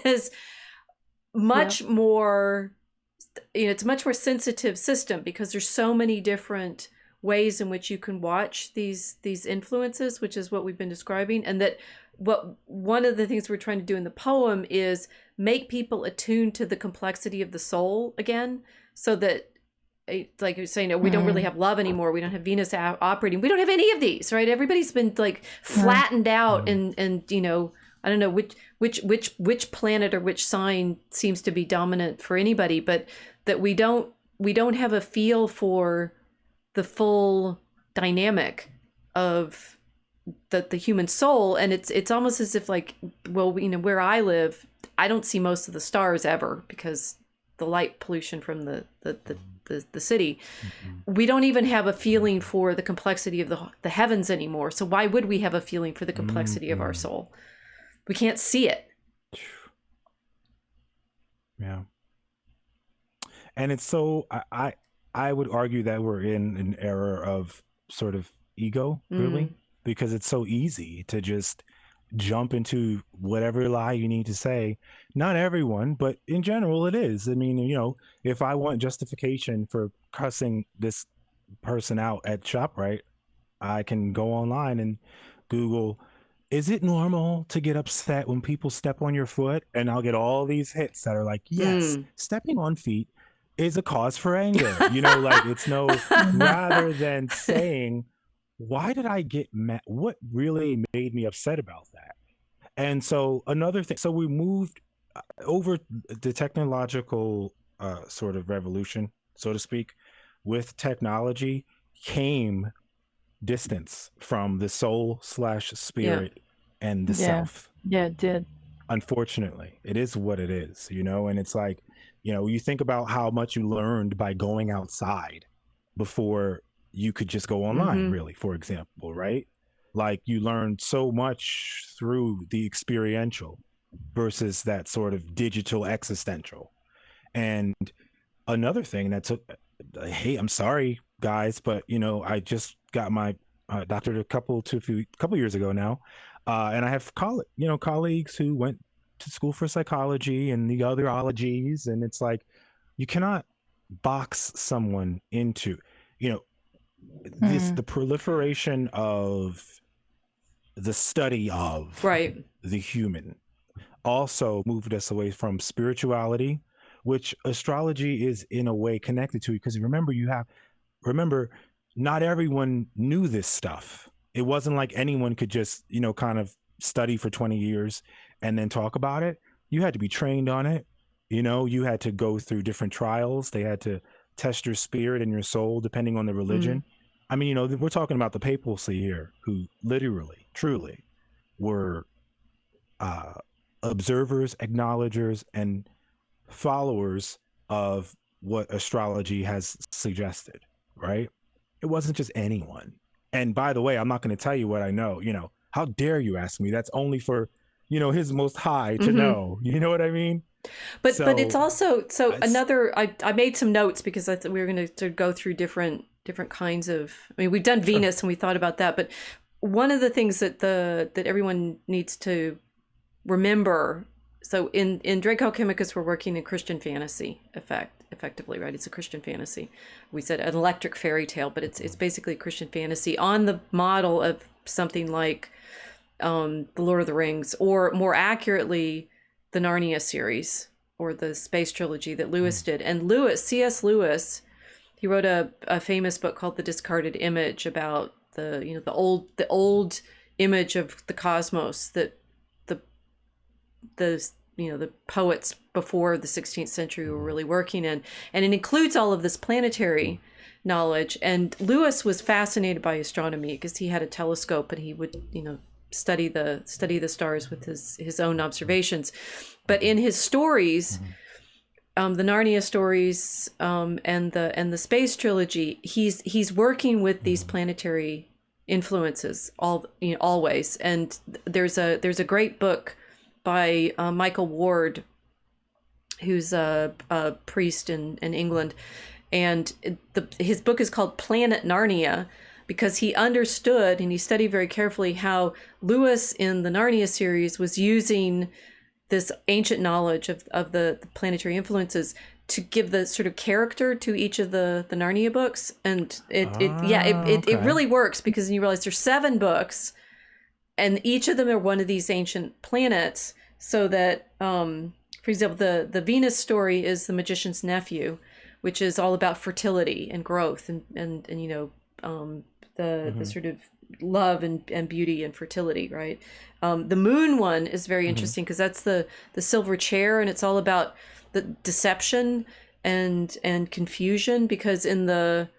is much more, it's a much more sensitive system, because there's so many different ways in which you can watch these influences, which is what we've been describing. And that one of the things we're trying to do in the poem is make people attuned to the complexity of the soul again, so that, like you're saying, we don't really have love anymore, we don't have Venus operating, we don't have any of these, right? Everybody's been like flattened out, and I don't know which planet or which sign seems to be dominant for anybody, but that we don't have a feel for the full dynamic of the human soul. And it's almost as if, like, well, where I live, I don't see most of the stars ever, because the light pollution from the city. We don't even have a feeling for the complexity of the heavens anymore. So why would we have a feeling for the complexity of our soul? We can't see it. Yeah. And it's so, I would argue that we're in an era of sort of ego, really, because it's so easy to just jump into whatever lie you need to say. Not everyone, but in general, it is. I mean, if I want justification for cussing this person out at ShopRite, I can go online and Google, is it normal to get upset when people step on your foot? And I'll get all these hits that are like, yes, stepping on feet is a cause for anger. Like it's no, rather than saying, why did I get mad? What really made me upset about that? And so another thing, so we moved over the technological sort of revolution, so to speak. With technology came distance from the soul / spirit and the self. Yeah, it did. Unfortunately, it is what it is, and it's like, you think about how much you learned by going outside before you could just go online, really, for example, right? Like you learned so much through the experiential versus that sort of digital existential. And another thing that took, hey, I'm sorry, guys, but I just got my doctorate a couple years ago now, and I have colleagues who went to school for psychology and the other ologies, and it's like you cannot box someone into the proliferation of the study of the human also moved us away from spirituality, which astrology is in a way connected to, because remember, not everyone knew this stuff. It wasn't like anyone could just, kind of study for 20 years and then talk about it. You had to be trained on it. You had to go through different trials. They had to test your spirit and your soul depending on the religion. I mean, we're talking about the papacy here, who literally, truly were observers, acknowledgers, and followers of what astrology has suggested, right? It wasn't just anyone. And by the way, I'm not going to tell you what I know. How dare you ask me? That's only for, His Most High to know. You know what I mean? But it's also another. I made some notes because I thought we were going to go through different kinds of. I mean, we've done Venus and we thought about that, but one of the things that everyone needs to remember. So in Draco Alchemicus, we're working in Christian fantasy effectively, right? It's a Christian fantasy. We said an electric fairy tale, but it's basically Christian fantasy on the model of something like The Lord of the Rings, or more accurately, the Narnia series or the space trilogy that Lewis did. And C.S. Lewis, he wrote a famous book called The Discarded Image about the old image of the cosmos that the poets before the 16th century were really working in, and it includes all of this planetary knowledge. And Lewis was fascinated by astronomy because he had a telescope and he would study the stars with his own observations. But in his stories, the Narnia stories, and the space trilogy, he's working with these planetary influences always. And there's a great book by Michael Ward, who's a priest in England, and his book is called Planet Narnia, because he understood and he studied very carefully how Lewis in the Narnia series was using this ancient knowledge of the planetary influences to give the sort of character to each of the Narnia books. And it really works, because you realize there's 7 books and each of them are one of these ancient planets. So that, for example, the Venus story is the magician's nephew, which is all about fertility and growth and the sort of love and beauty and fertility, right? The moon one is very interesting because that's the silver chair, and it's all about the deception and confusion, because in the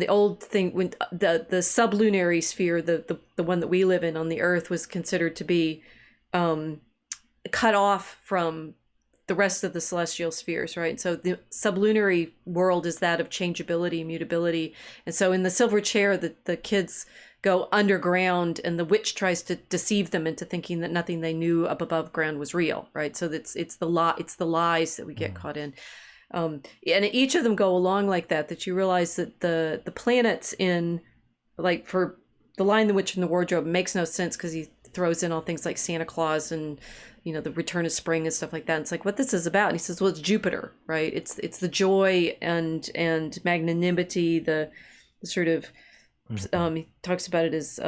old thing, when the sublunary sphere, the one that we live in on the Earth, was considered to be cut off from the rest of the celestial spheres, right? So the sublunary world is that of changeability, mutability. And so in the silver chair, the kids go underground, and the witch tries to deceive them into thinking that nothing they knew up above ground was real, right? So it's the lies that we get caught in. And each of them go along like that you realize that the planets in, like, for The Lion, the Witch, and the Wardrobe makes no sense because throws in all things like Santa Claus and, you know, the return of spring and stuff like that. And it's like, what this is about. And he says, well, it's Jupiter, right? It's the joy and magnanimity, the sort of, he talks about it as,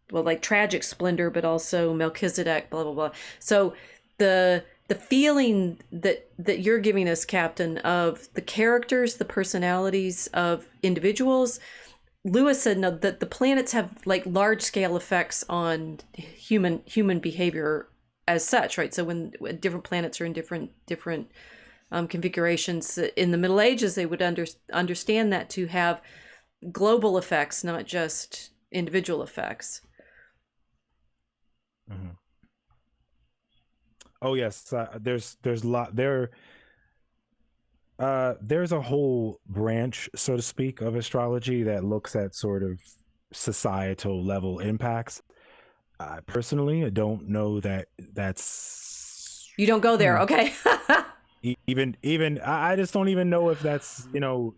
well, like tragic splendor, but also Melchizedek, blah, blah, blah. So the feeling that you're giving us, Captain, of the characters, the personalities of individuals, Lewis said no, that the planets have like large scale effects on human behavior as such, right? So when different planets are in different configurations in the Middle Ages, they would understand that to have global effects, not just individual effects. Mm-hmm. Oh yes, there's a lot there. There's a whole branch, so to speak, of astrology that looks at sort of societal level impacts. Personally, I don't know that that's. You don't go there, okay? even I just don't even know if that's, you know,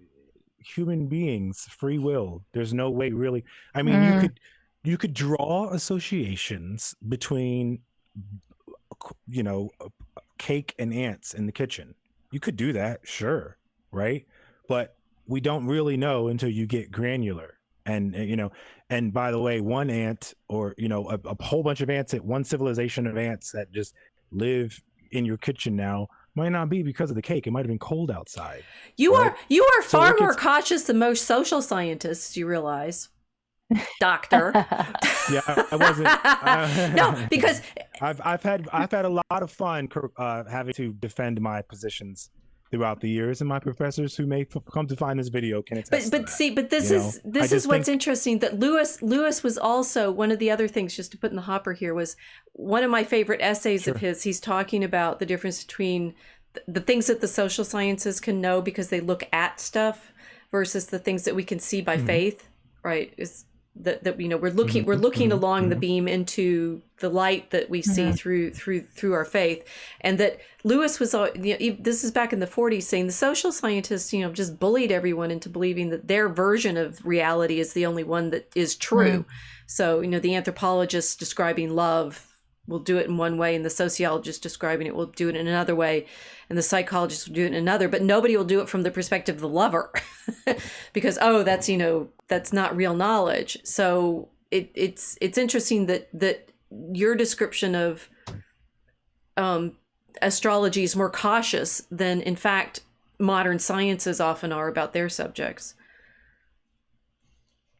human beings' free will. There's no way really. I mean, you could draw associations between, you know, cake and ants in the kitchen. You could do that, sure, right? But we don't really know until you get granular. And you know, and by the way, one ant, or you know, a whole bunch of ants, at one civilization of ants that just live in your kitchen now, might not be because of the cake. It might have been cold outside. You right? are far more cautious than most social scientists, you realize, Doctor. Yeah, I wasn't. No, because I've had a lot of fun having to defend my positions throughout the years, and my professors who may come to find this video can attest. But this is what's interesting, that Lewis was also one of the other things, just to put in the hopper here, was one of my favorite essays of his. He's talking about the difference between the things that the social sciences can know because they look at stuff versus the things that we can see by faith, right? Is that you know, we're looking along the beam into the light that we see through our faith. And that Lewis was, you know, this is back in the 40s, saying the social scientists, you know, just bullied everyone into believing that their version of reality is the only one that is true. So, you know, the anthropologists describing love will do it in one way, and the sociologist describing it will do it in another way, and the psychologist will do it in another, but nobody will do it from the perspective of the lover because, oh, that's, you know, that's not real knowledge. So it's interesting that your description of astrology is more cautious than, in fact, modern sciences often are about their subjects.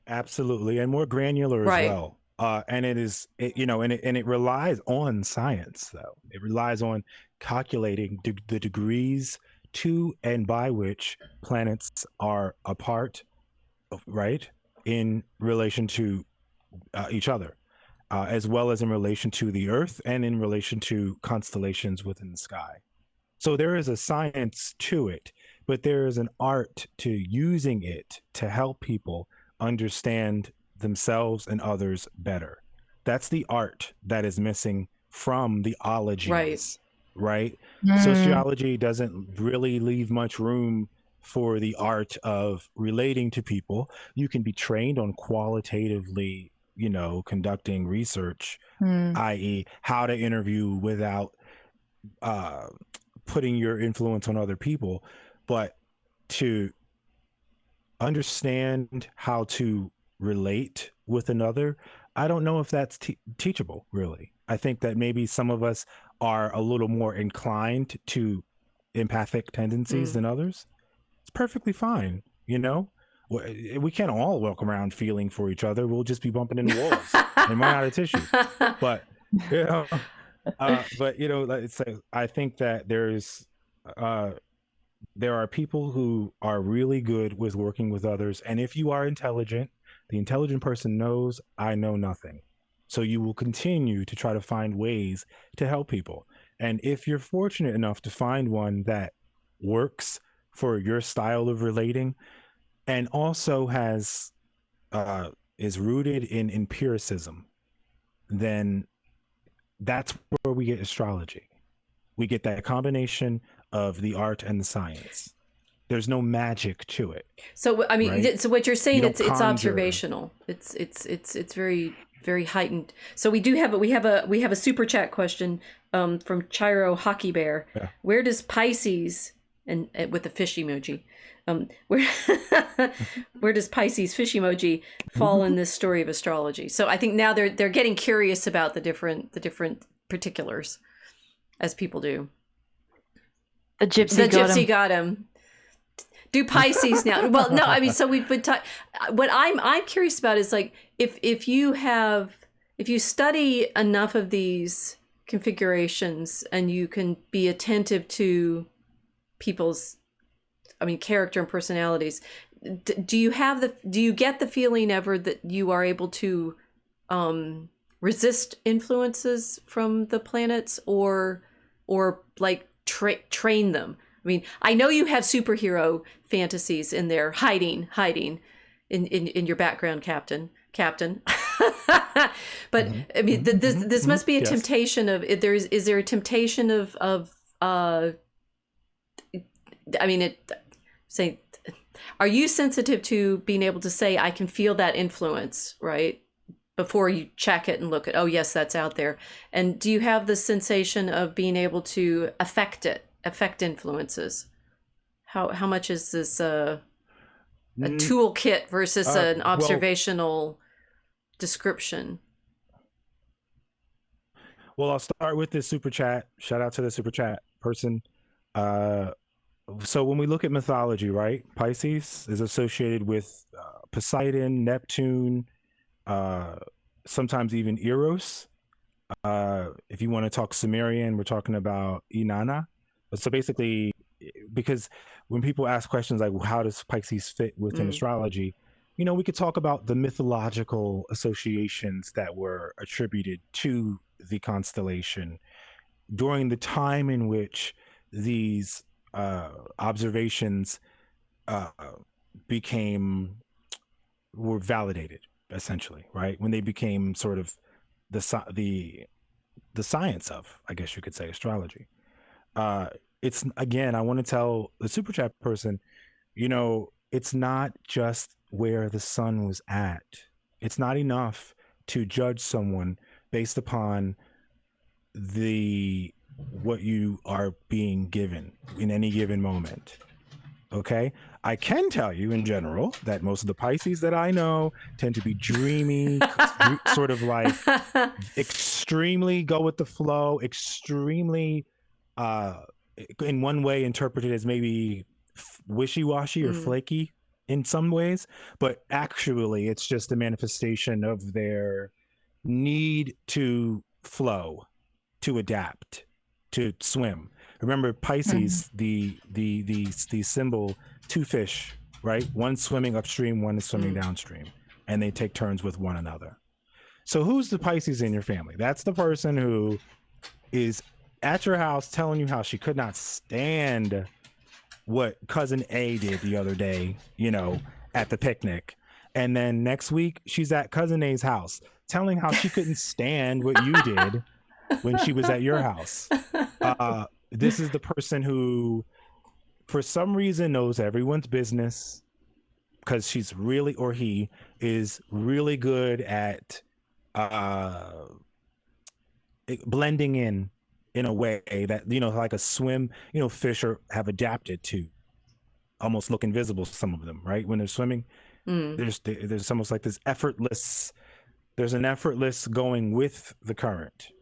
Absolutely, and more granular as well. And it relies on science, though. It relies on calculating the degrees to and by which planets are apart, right, in relation to each other, as well as in relation to the Earth and in relation to constellations within the sky. So there is a science to it, but there is an art to using it to help people understand themselves and others better. That's the art that is missing from the ologies, right? Sociology doesn't really leave much room for the art of relating to people. You can be trained on qualitatively, you know, conducting research, i.e. how to interview without putting your influence on other people, but to understand how to relate with another, I don't know if that's teachable, really. I think that maybe some of us are a little more inclined to empathic tendencies than others. It's perfectly fine, you know? We can't all walk around feeling for each other. We'll just be bumping into walls and run out of tissue. But, you know, it's like, I think that there are people who are really good with working with others. And if you are intelligent, the intelligent person knows I know nothing. So you will continue to try to find ways to help people. And if you're fortunate enough to find one that works for your style of relating and also has is rooted in empiricism, then that's where we get astrology. We get that combination of the art and the science. There's no magic to it. So I mean, right? so what you're saying, You it's don't conjure. observational. It's very, very heightened. So we have a super chat question from Chiro Hockey Bear. Yeah. Where does Pisces, and with the fish emoji, where does Pisces fish emoji fall in this story of astrology? So I think now they're getting curious about the different particulars, as people do. The gypsy got him. Do Pisces now? Well, no, I mean, so we've been talking. What I'm curious about is like if you study enough of these configurations and you can be attentive to people's, I mean, character and personalities. Do you get the feeling ever that you are able to resist influences from the planets or like train them? I mean, I know you have superhero fantasies in there hiding in your background, Captain. But I mean, this must be a temptation of. Is there a temptation of I mean, are you sensitive to being able to say, I can feel that influence, right? Before you check it and look at, oh yes, that's out there. And do you have the sensation of being able to affect influences? How much is this a toolkit versus an observational description? Well, I'll start with this super chat. Shout out to the super chat person. So when we look at mythology, right, Pisces is associated with Poseidon, Neptune, sometimes even Eros. If you want to talk Sumerian, we're talking about Inanna. So basically, because when people ask questions like, well, how does Pisces fit within astrology? You know, we could talk about the mythological associations that were attributed to the constellation during the time in which these observations were validated, essentially, right? When they became sort of the science of, I guess you could say, astrology. It's, again, I want to tell the super chat person, you know, it's not just where the sun was at. It's not enough to judge someone based upon what you are being given in any given moment. Okay, I can tell you in general that most of the Pisces that I know tend to be dreamy, sort of like extremely go with the flow, extremely in one way interpreted as maybe wishy-washy or flaky in some ways, but actually it's just a manifestation of their need to flow, to adapt, to swim. Remember Pisces, the symbol, two fish, right? One swimming upstream, one is swimming downstream, and they take turns with one another. So who's the Pisces in your family? That's the person who is at your house telling you how she could not stand what cousin A did the other day, you know, at the picnic. And then next week she's at cousin A's house telling how she couldn't stand what you did when she was at your house. This is the person who, for some reason, knows everyone's business because she's really, or he is really good at blending in a way that, you know, like a swim, you know, fish have adapted to almost look invisible, some of them, right? When they're swimming, there's almost like this there's an effortless going with the current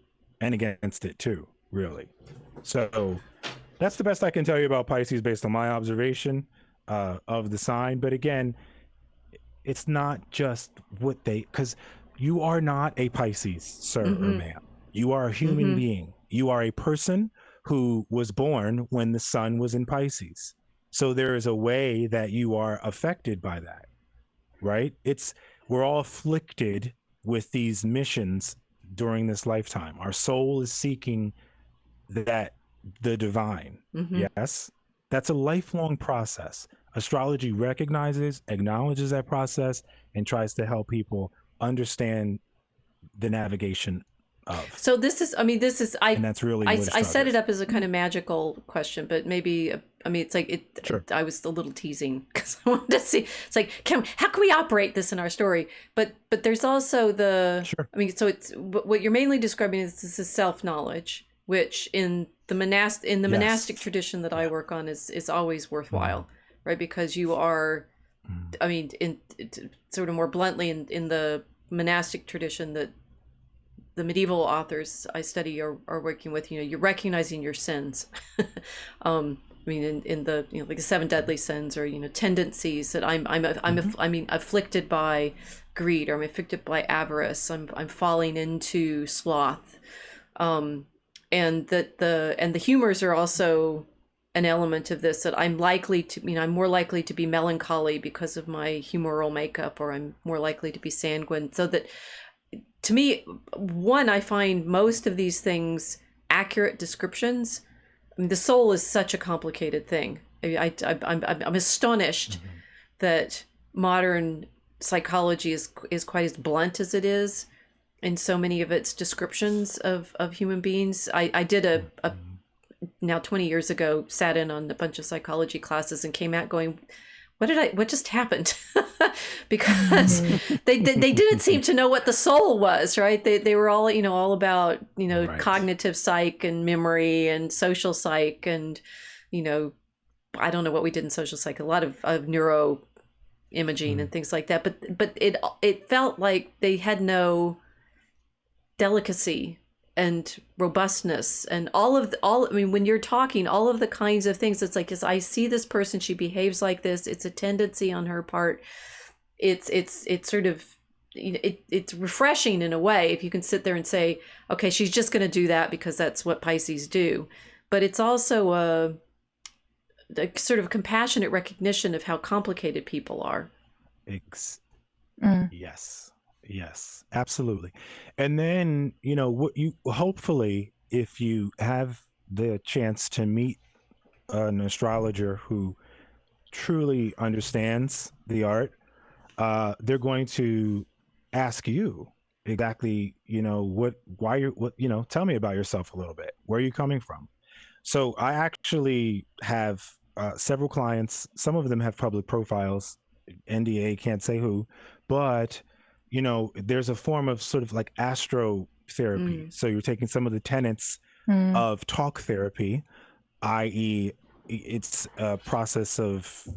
and against it too, really. So that's the best I can tell you about Pisces based on my observation of the sign. But again, it's not just because you are not a Pisces, sir or ma'am. You are a human being. You are a person who was born when the sun was in Pisces. So there is a way that you are affected by that, right? We're all afflicted with these missions during this lifetime. Our soul is seeking the divine. Yes, that's a lifelong process. Astrology acknowledges that process, and tries to help people understand the navigation of. So this is, and that's really I set it up as a kind of magical question, but maybe I mean, it's like it. Sure. I was a little teasing because I wanted to see. It's like, how can we operate this in our story? But there's also the. Sure. I mean, so it's what you're mainly describing is this is self knowledge, which in the monastic tradition that I work on is always worthwhile, right? Because you are, I mean, sort of more bluntly in the monastic tradition that the medieval authors I study are working with, you're recognizing your sins. I mean, in the, like the 7 deadly sins, or, tendencies that I'm afflicted by greed, or I'm afflicted by avarice. I'm falling into sloth. And that the humors are also an element of this, that I'm more likely to be melancholy because of my humoral makeup, or I'm more likely to be sanguine. So that, to me, I find most of these things accurate descriptions. I mean, the soul is such a complicated thing. I'm astonished that modern psychology is quite as blunt as it is in so many of its descriptions of human beings. I did a now 20 years ago, sat in on a bunch of psychology classes and came out going, what just happened? Because they didn't seem to know what the soul was, right? They were all, all about, Right. cognitive psych and memory and social psych. And, I don't know what we did in social psych, a lot of neuro imaging and things like that. But it felt like they had no delicacy and robustness and I mean, when you're talking, all of the kinds of things, it's like, as I see this person, she behaves like this. It's a tendency on her part. It's sort of, it's refreshing in a way if you can sit there and say, okay, she's just going to do that because that's what Pisces do. But it's also a sort of compassionate recognition of how complicated people are. Yes, absolutely. And then, what you hopefully, if you have the chance to meet an astrologer who truly understands the art, they're going to ask you exactly, tell me about yourself a little bit. Where are you coming from? So I actually have several clients. Some of them have public profiles, NDA, can't say who, but there's a form of sort of like astro therapy. So you're taking some of the tenets of talk therapy, i.e., it's a process of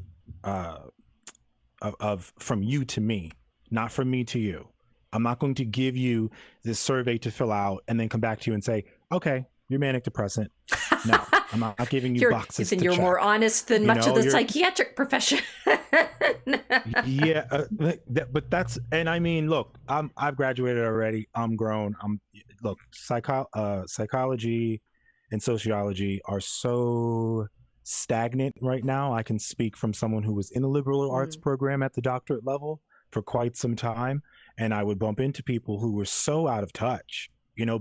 from you to me, not from me to you. I'm not going to give you this survey to fill out and then come back to you and say, okay, you're manic depressant. No, I'm not giving you boxes to check. You're more honest than much of the psychiatric profession. Yeah, but that's, and I mean, look, I've graduated already. I'm grown. Psychology and sociology are so stagnant right now. I can speak from someone who was in a liberal arts program at the doctorate level for quite some time, and I would bump into people who were so out of touch.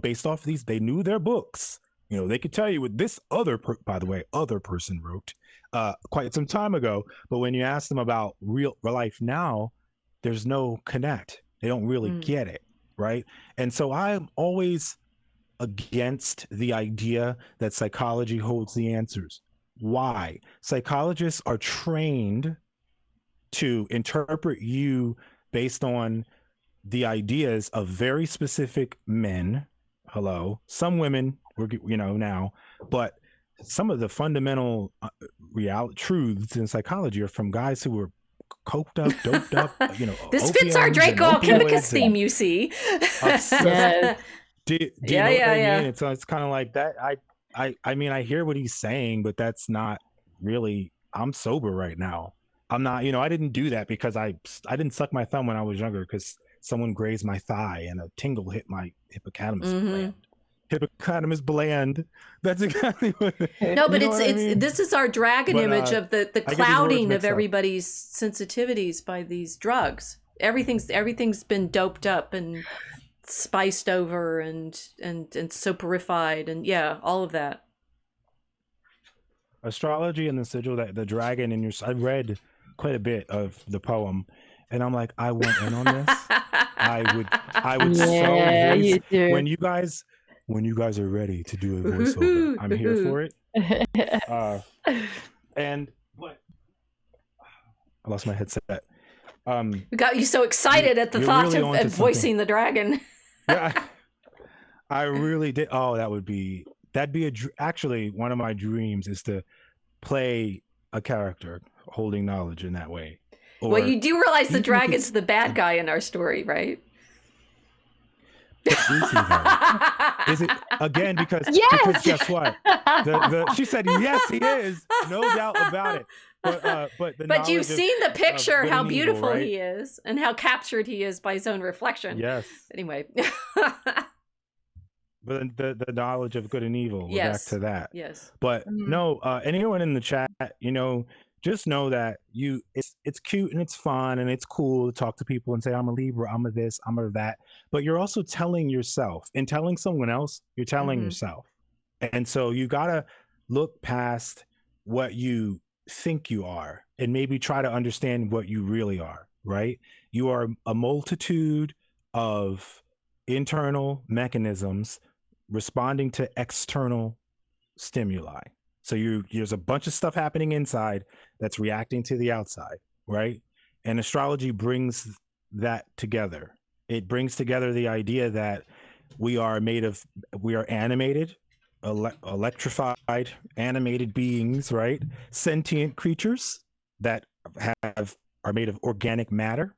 Based off these, they knew their books. They could tell you what this other person wrote quite some time ago. But when you ask them about real life now, there's no connect. They don't really get it, right? And so I'm always against the idea that psychology holds the answers. Why? Psychologists are trained to interpret you based on the ideas of very specific men. Hello, some women, now, but some of the fundamental reality truths in psychology are from guys who were coked up, doped up. This fits our Draco Alchemicus theme, you see. Do you know what I mean? It's kind of like that. I mean, I hear what he's saying, but that's not really. I'm sober right now. I'm not. I didn't do that because I didn't suck my thumb when I was younger because someone grazed my thigh and a tingle hit my hippocampus gland. Hippocampus bland. That's exactly what. No, but this is our dragon image of the clouding of everybody's sensitivities by these drugs. Everything's been doped up and spiced over and soporified and all of that. Astrology and the sigil, that the dragon in your. I read quite a bit of the poem, and I'm like, I want in on this. I would so you do. when you guys are ready to do a voiceover, I'm here for it. And what? I lost my headset. We got you so excited at the thought really of voicing the dragon. Yeah, I really did. Oh, that'd be actually one of my dreams is to play a character holding knowledge in that way. Or well, you do realize the even if dragon's the bad guy in our story, right? Is he though? Is it again because Yes! guess what? She said yes, he is, no doubt about it. But you've seen the picture how and beautiful evil, right? he is and how captured he is by his own reflection. Yes. Anyway. But the knowledge of good and evil. We're Yes. back to that. Yes. But no, anyone in the chat, just know that it's cute and it's fun and it's cool to talk to people and say I'm a Libra, I'm a this, I'm a that. But you're also telling yourself, and telling someone else, you're telling yourself. And so you gotta look past what you think you are and maybe try to understand what you really are, right? You are a multitude of internal mechanisms responding to external stimuli. So there's a bunch of stuff happening inside that's reacting to the outside, right? And astrology brings that together. It brings together the idea that we are animated, electrified, animated beings, right? Sentient creatures that are made of organic matter.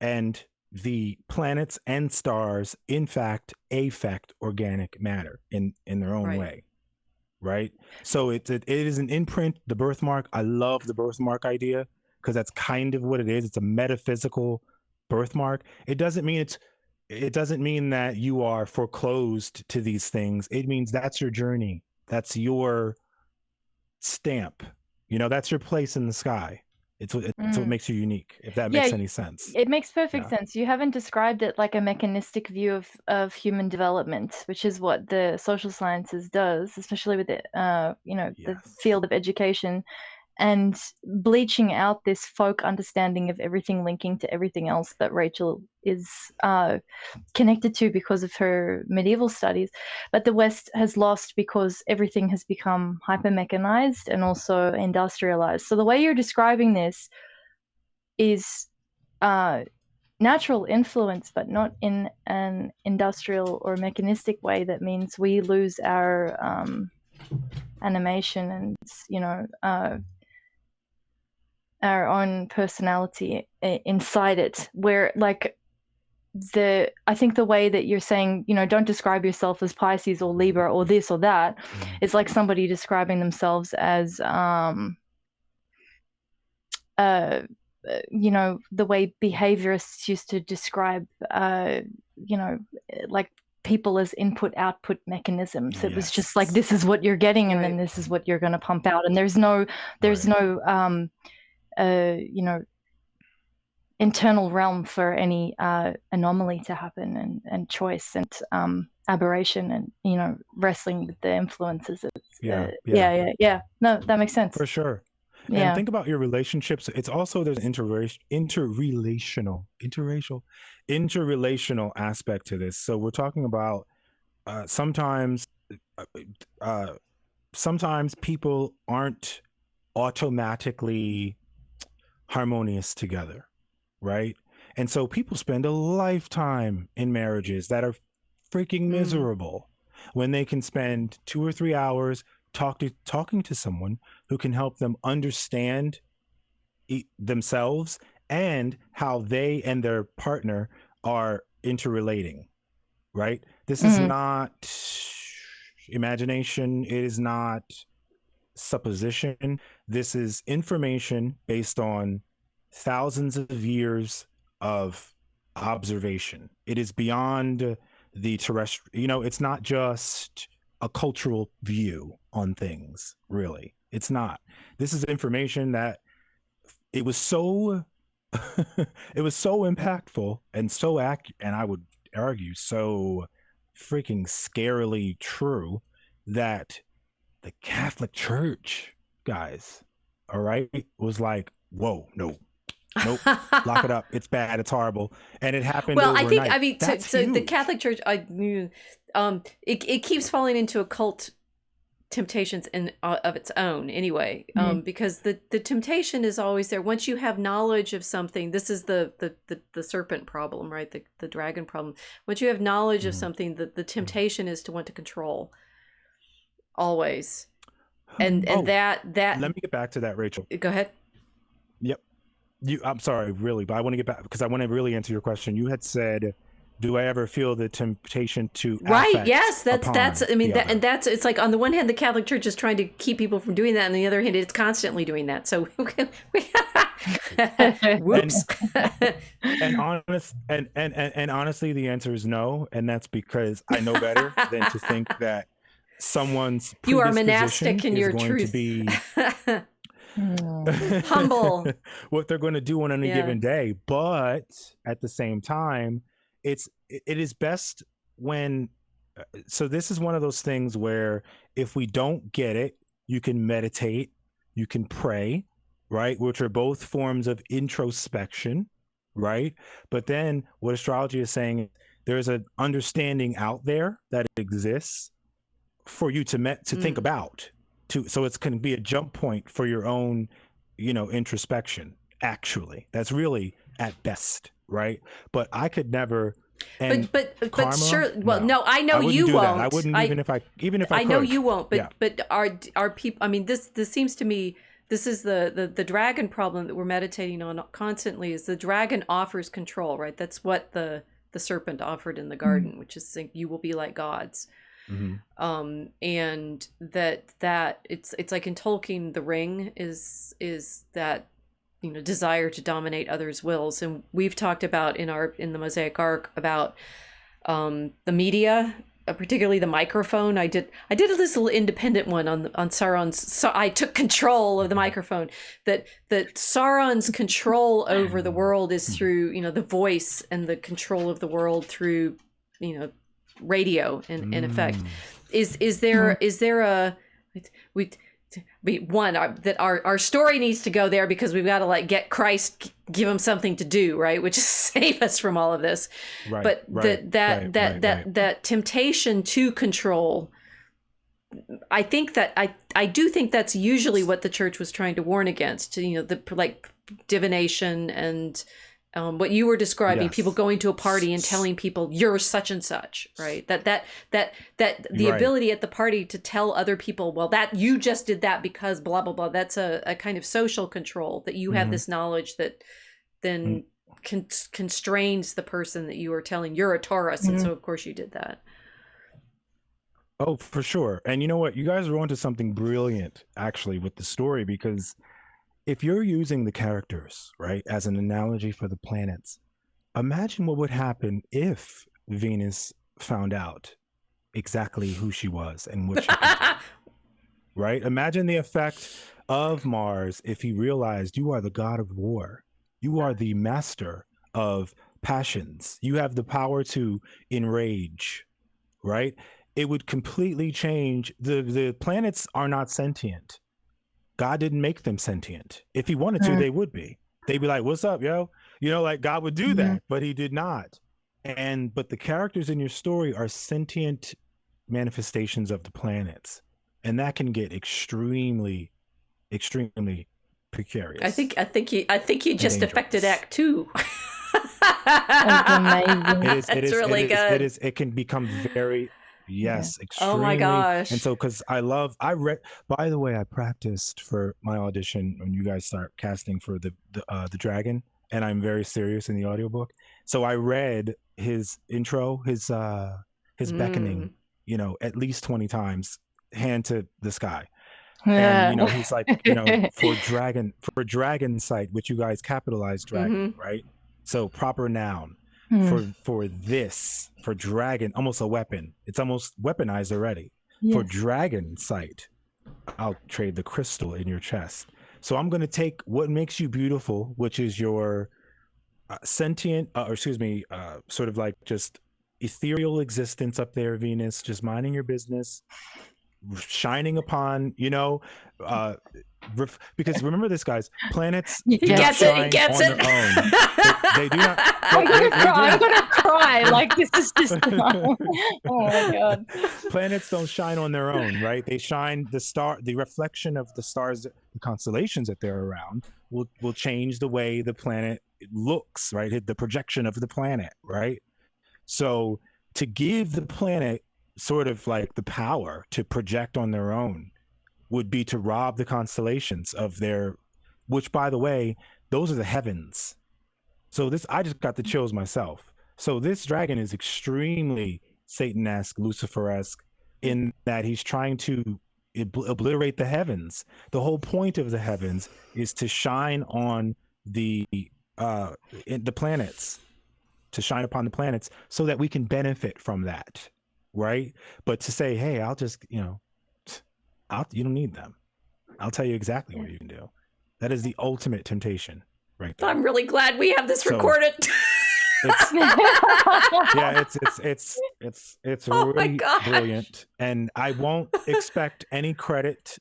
And the planets and stars, in fact, affect organic matter in their own way, right? So it is an imprint, the birthmark. I love the birthmark idea because that's kind of what it is. It's a metaphysical birthmark. It doesn't mean that you are foreclosed to these things. It means that's your journey. That's your stamp. That's your place in the sky. It's what makes you unique, if that makes any sense. It makes perfect sense. You haven't described it like a mechanistic view of human development, which is what the social sciences does, especially with the field of education, and bleaching out this folk understanding of everything linking to everything else that Rachel is connected to because of her medieval studies. But the West has lost because everything has become hyper-mechanized and also industrialized. So the way you're describing this is natural influence, but not in an industrial or mechanistic way that means we lose our animation and, our own personality inside it, where I think the way that you're saying, don't describe yourself as Pisces or Libra or this or that, is like somebody describing themselves as the way behaviorists used to describe like people as input-output mechanisms. It was just like, this is what you're getting and then this is what you're going to pump out, and there's no internal realm for any anomaly to happen and choice and aberration and wrestling with the influences. No, that makes sense for sure. And think about your relationships. It's also there's interrelational aspect to this. So we're talking about sometimes people aren't automatically harmonious together, right? And so people spend a lifetime in marriages that are freaking miserable when they can spend 2 or 3 hours talking to someone who can help them understand themselves and how they and their partner are interrelating, right? This is not imagination. It is not supposition. This is information based on thousands of years of observation. It is beyond the terrestrial, it's not just a cultural view on things, really. It's not. This is information that it was so impactful and so accurate, and I would argue so freaking scarily true, that the Catholic Church, guys, all right, was like, whoa, nope, lock it up. It's bad. It's horrible. And it happened overnight. So the Catholic Church, it keeps falling into a cult temptations in of its own anyway, because the temptation is always there. Once you have knowledge of something, this is the serpent problem, right? The dragon problem. Once you have knowledge of something, the temptation is to want to control always. And that let me get back to that, Rachel. Go ahead. Yep. I'm sorry, really, but I want to get back because I want to really answer your question. You had said, do I ever feel the temptation to right? Yes, that's. I mean, and that's. It's like on the one hand, the Catholic Church is trying to keep people from doing that, and on the other hand, it's constantly doing that. So, whoops. And honestly, the answer is no, and that's because I know better than to think that someone's you are monastic in your truth. To be humble. What they're going to do on any given day, but at the same time, it is best when. So this is one of those things where if we don't get it, you can meditate, you can pray, right? Which are both forms of introspection, right? But then what astrology is saying, there's an understanding out there that exists for you to think about, so it's going to be a jump point for your own, introspection. Actually, that's really at best, right? But I could never. And but karma, sure. Well, no, I know you won't. I wouldn't even if I I know you won't. But are people? I mean, this seems to me. This is the dragon problem that we're meditating on constantly. Is the dragon offers control, right? That's what the serpent offered in the garden, which is saying you will be like gods. And that it's like in Tolkien, the ring is that desire to dominate others' wills, and we've talked about in the Mosaic Arc about the media, particularly the microphone. I did a little independent one on Sauron's. So I took control of the microphone. That Sauron's control over the world is through the voice, and the control of the world through radio in effect. Is there a that our story needs to go there, because we've got to get Christ, give him something to do, right, which is save us from all of this, right? But that temptation to control, I think that I do think that's usually what the church was trying to warn against, the divination and what you were describing, people going to a party and telling people you're such and such, right? That the ability at the party to tell other people, well, that you just did that because blah, blah, blah. That's a kind of social control, that you have this knowledge that then constrains the person that you are telling you're a Taurus. And so of course you did that. Oh, for sure. And you know what? You guys are onto something brilliant actually with the story, because if you're using the characters, right, as an analogy for the planets, imagine what would happen if Venus found out exactly who she was and what she could do, right? Imagine the effect of Mars if he realized you are the god of war. You are the master of passions. You have the power to enrage, right? It would completely change. The planets are not sentient. God didn't make them sentient. If he wanted to, they would be. They'd be like, what's up, yo? God would do that, but he did not. But the characters in your story are sentient manifestations of the planets. And that can get extremely, extremely precarious. I think you just affected Act 2. That's amazing. It's really good. It can become very... Yes, extremely. Oh my gosh. And so, because I read, by the way, I practiced for my audition when you guys start casting for the dragon, and I'm very serious in the audiobook. So I read his intro, his beckoning, at least 20 times, hand to the sky. And he's like, for dragon sight, which you guys capitalized dragon, right? So proper noun. For dragon, almost a weapon. It's almost weaponized already. Yes. For dragon sight, I'll trade the crystal in your chest. So I'm going to take what makes you beautiful, which is your sentient, sort of like just ethereal existence up there, Venus, just minding your business. shining upon, because remember this, guys, planets He do gets not it, he shine gets on it. their own. They do not. I'm gonna cry. Like, this is just. Oh my god. Planets don't shine on their own, right? They shine, the reflection of the stars, the constellations that they're around will change the way the planet looks, right? The projection of the planet, right? So to give the planet sort of like the power to project on their own would be to rob the constellations of their, which, by the way, those are the heavens. So this, I just got the chills myself. So this dragon is extremely Satan-esque, Lucifer-esque, in that he's trying to obliterate the heavens. The whole point of the heavens is to shine on the planets, to shine upon the planets, so that we can benefit from that, right? But to say, hey, I'll just, you don't need them. I'll tell you exactly what you can do. That is the ultimate temptation, right there. I'm really glad we have this recorded. It's really brilliant, and I won't expect any credit.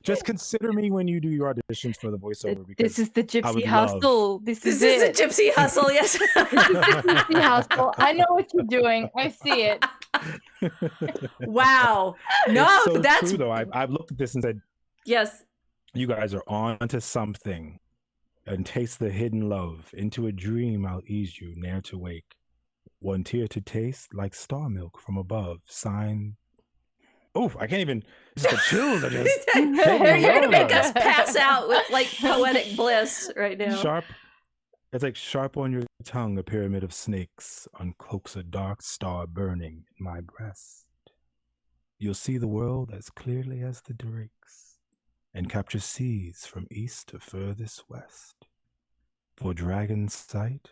Just consider me when you do your auditions for the voiceover, because this is the gypsy hustle. This is the gypsy hustle. Yes. This is the gypsy hustle. I know what you're doing. I see it. Wow. No, it's so that's true, though. I've looked at this and said, yes, you guys are on to something. And taste the hidden love. Into a dream I'll ease you, ne'er to wake. One tear to taste, like star milk from above. Sign. Oh, I can't even. Just the chills. I just. You're gonna make us pass out with like poetic bliss right now. Sharp. It's like sharp on your tongue, a pyramid of snakes uncloaks a dark star burning in my breast. You'll see the world as clearly as the drakes, and capture seas from east to furthest west. For dragon's sight,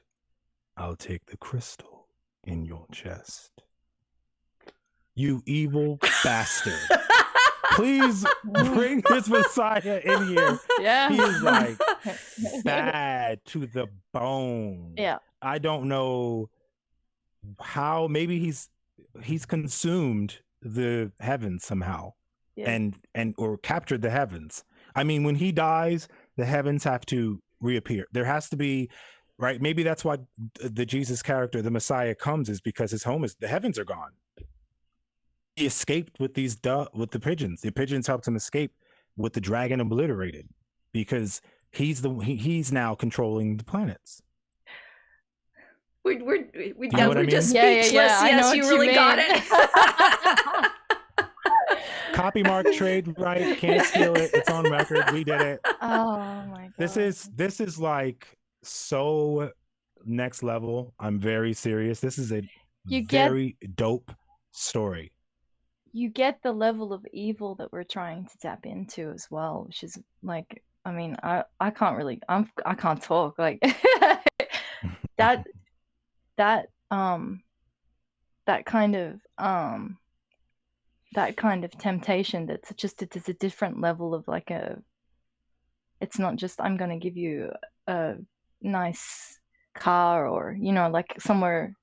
I'll take the crystal in your chest. You evil bastard. Please bring this Messiah in here. Yeah. He is like bad to the bone. Yeah. I don't know how, maybe he's consumed the heavens somehow. Yeah. and or captured the heavens. I mean, when he dies, the heavens have to reappear. There has to be, right? Maybe that's why the Jesus character, the Messiah, comes, is because his home is, the heavens are gone. He escaped with with the pigeons. The pigeons helped him escape with the dragon obliterated, because he's now controlling the planets. We're just speechless. Yeah. Yes, you really got it. Copy mark, trade right, can't steal it. It's on record. We did it. Oh my god. This is like so next level. I'm very serious. This is a very dope story. You get the level of evil that we're trying to tap into as well, which is like, I mean, I can't really, I can't talk like that kind of temptation, that's just, it's a different level of like it's not just, I'm going to give you a nice car, or, like somewhere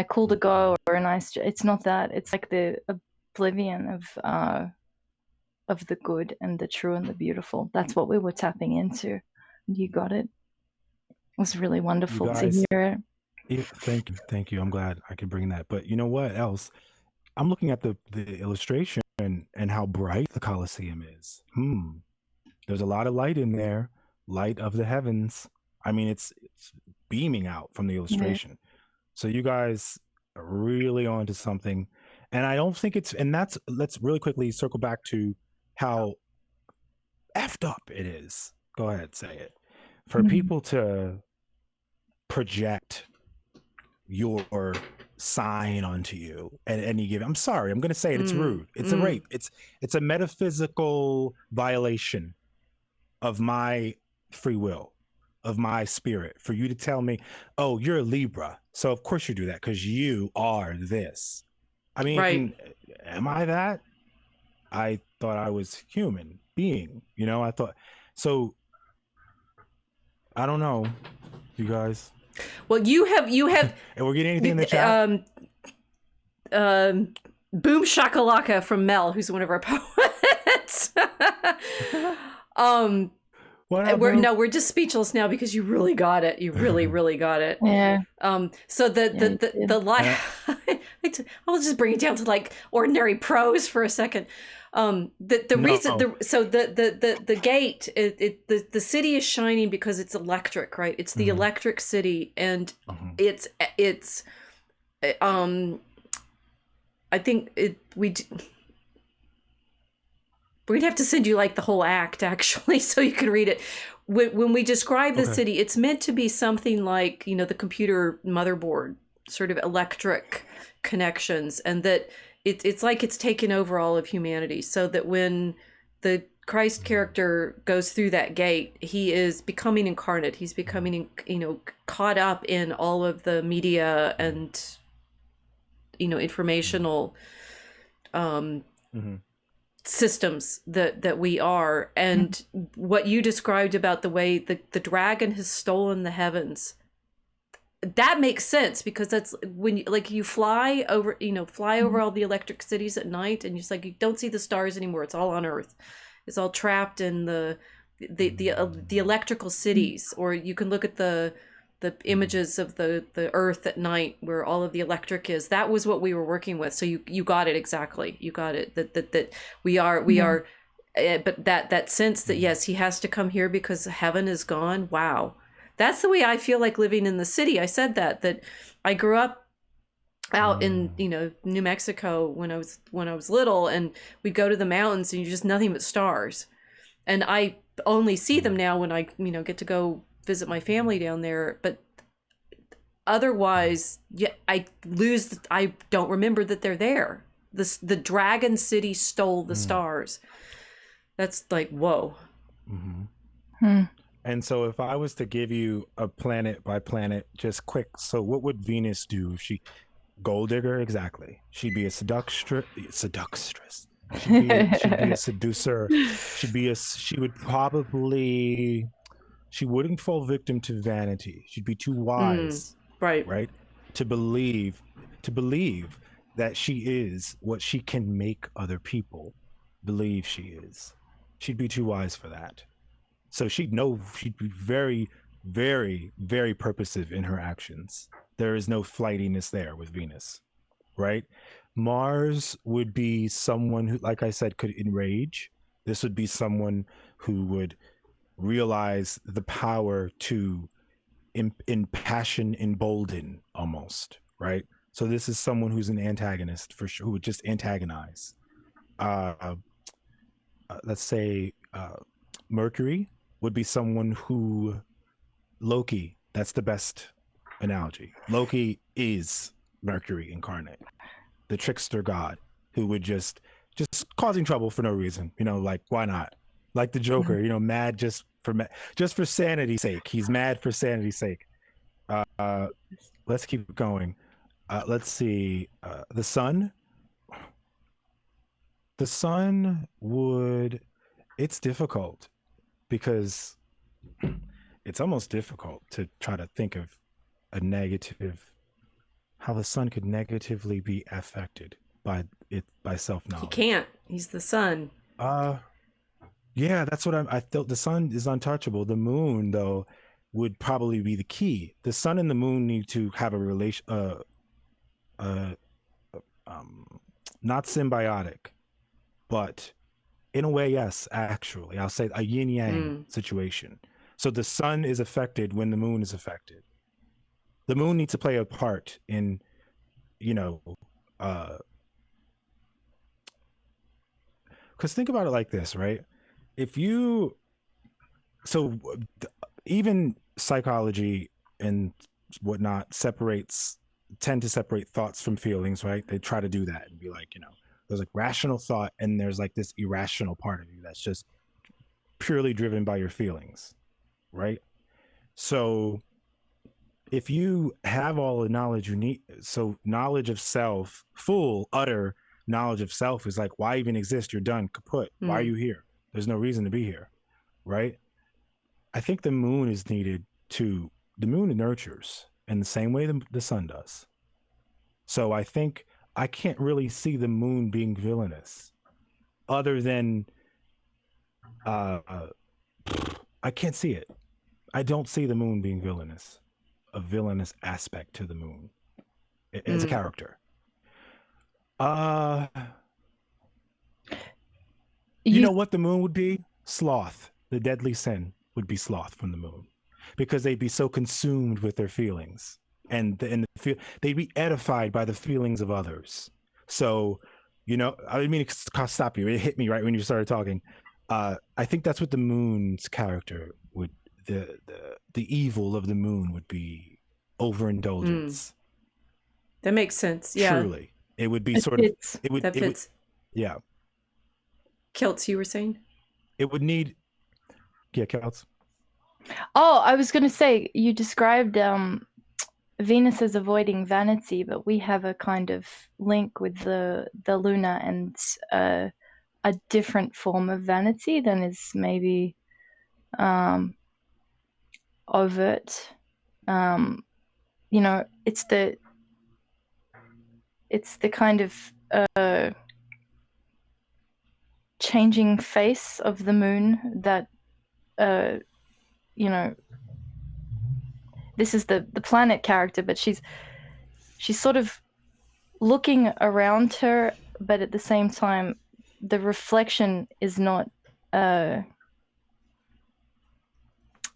cool to go, or a nice, it's not that. It's like the oblivion of the good and the true and the beautiful. That's what we were tapping into. You got it. It was really wonderful to hear it. Thank you. I'm glad I could bring that. But you know what else? I'm looking at the illustration and how bright the Colosseum is. There's a lot of light in there, light of the heavens. I mean, it's beaming out from the illustration. Mm-hmm. So you guys are really onto something. And I don't think let's really quickly circle back to how effed up it is. Go ahead, say it. For people to project your sign onto you at any given, I'm sorry, I'm going to say it, it's rude. It's a rape. It's a metaphysical violation of my free will, of my spirit, for you to tell me, oh, you're a Libra, so of course you do that because you are this. I mean, right. Am I that? I thought I was human being, I thought so. I don't know, you guys. Well, you have and we're getting anything in the chat. Boom Shakalaka from Mel, who's one of our poets. We're just speechless now because you really got it. You really, really got it. Yeah. So I'll just bring it down to like ordinary prose for a second. The gate, the city is shining because it's electric, right? It's the electric city, and it's I think we'd have to send you like the whole act actually so you can read it. When we describe the city, it's meant to be something like, you know, the computer motherboard, sort of electric connections, and that it's like it's taken over all of humanity, so that when the Christ character goes through that gate, he is becoming incarnate. He's becoming, you know, caught up in all of the media and, you know, informational systems that we are. And what you described about the way the dragon has stolen the heavens, that makes sense, because that's when you fly over all the electric cities at night, and just like you don't see the stars anymore. It's all on Earth. It's all trapped in the electrical cities. Or you can look at the images of the Earth at night where all of the electric is. That was what we were working with. So you got it exactly. You got it. That we are. But that sense that yes, he has to come here because heaven is gone. Wow. That's the way I feel like living in the city. I said that I grew up out in, you know, New Mexico when I was little, and we'd go to the mountains and you're just nothing but stars. And I only see them now when I, you know, get to go visit my family down there. But otherwise, yeah, I don't remember that they're there. The Dragon City stole the stars. That's like, whoa. And so if I was to give you a planet by planet, just quick, so what would Venus do? Gold digger, exactly. She'd be a seductress. She'd be a seducer. She wouldn't fall victim to vanity. She'd be too wise, right, to believe that she is what she can make other people believe she is. She'd be too wise for that. So she'd be very, very, very purposive in her actions. There is no flightiness there with Venus, right? Mars would be someone who, like I said, could enrage. This would be someone who would realize the power to impassion, embolden almost, right? So this is someone who's an antagonist for sure, who would just antagonize. Let's say Mercury would be someone who, Loki, that's the best analogy. Loki is Mercury incarnate, the trickster god who would just causing trouble for no reason, you know, like why not? Like the Joker, you know, mad just for sanity's sake. He's mad for sanity's sake. Let's keep going. Let's see. The sun. The sun would. It's difficult because it's almost difficult to try to think of a negative, how the sun could negatively be affected by self-knowledge. He can't. He's the sun. Yeah, that's what I thought. The sun is untouchable. The moon, though, would probably be the key. The sun and the moon need to have a relation, not symbiotic, but in a way, yes, actually. I'll say a yin-yang situation. So the sun is affected when the moon is affected. The moon needs to play a part in, you know, because think about it like this, right? Even psychology and whatnot tend to separate thoughts from feelings, right? They try to do that and be like, you know, there's like rational thought and there's like this irrational part of you that's just purely driven by your feelings, right? So if you have all the knowledge you need, so knowledge of self, full, utter knowledge of self is like, why even exist? You're done, kaput. Why are you here? There's no reason to be here, right? I think the moon is needed to, the moon nurtures in the same way the sun does. So I think I can't really see the moon being villainous, other than uh, I can't see it. I don't see the moon being villainous, a villainous aspect to the moon as a character. You know what the moon would be? Sloth. The deadly sin would be sloth from the moon, because they'd be so consumed with their feelings, and they'd be edified by the feelings of others. So, you know, I didn't mean to stop you. It hit me right when you started talking. I think that's what the moon's character would. The evil of the moon would be overindulgence. That makes sense. Yeah. Truly, it would be sort of. It would. That fits. Yeah. Kilts, you were saying? It would need. Yeah, Kilts. Oh, I was going to say, you described Venus as avoiding vanity, but we have a kind of link with the Luna and a different form of vanity than is maybe overt. You know, it's the kind of changing face of the moon that you know, this is the planet character, but she's sort of looking around her, but at the same time the reflection is not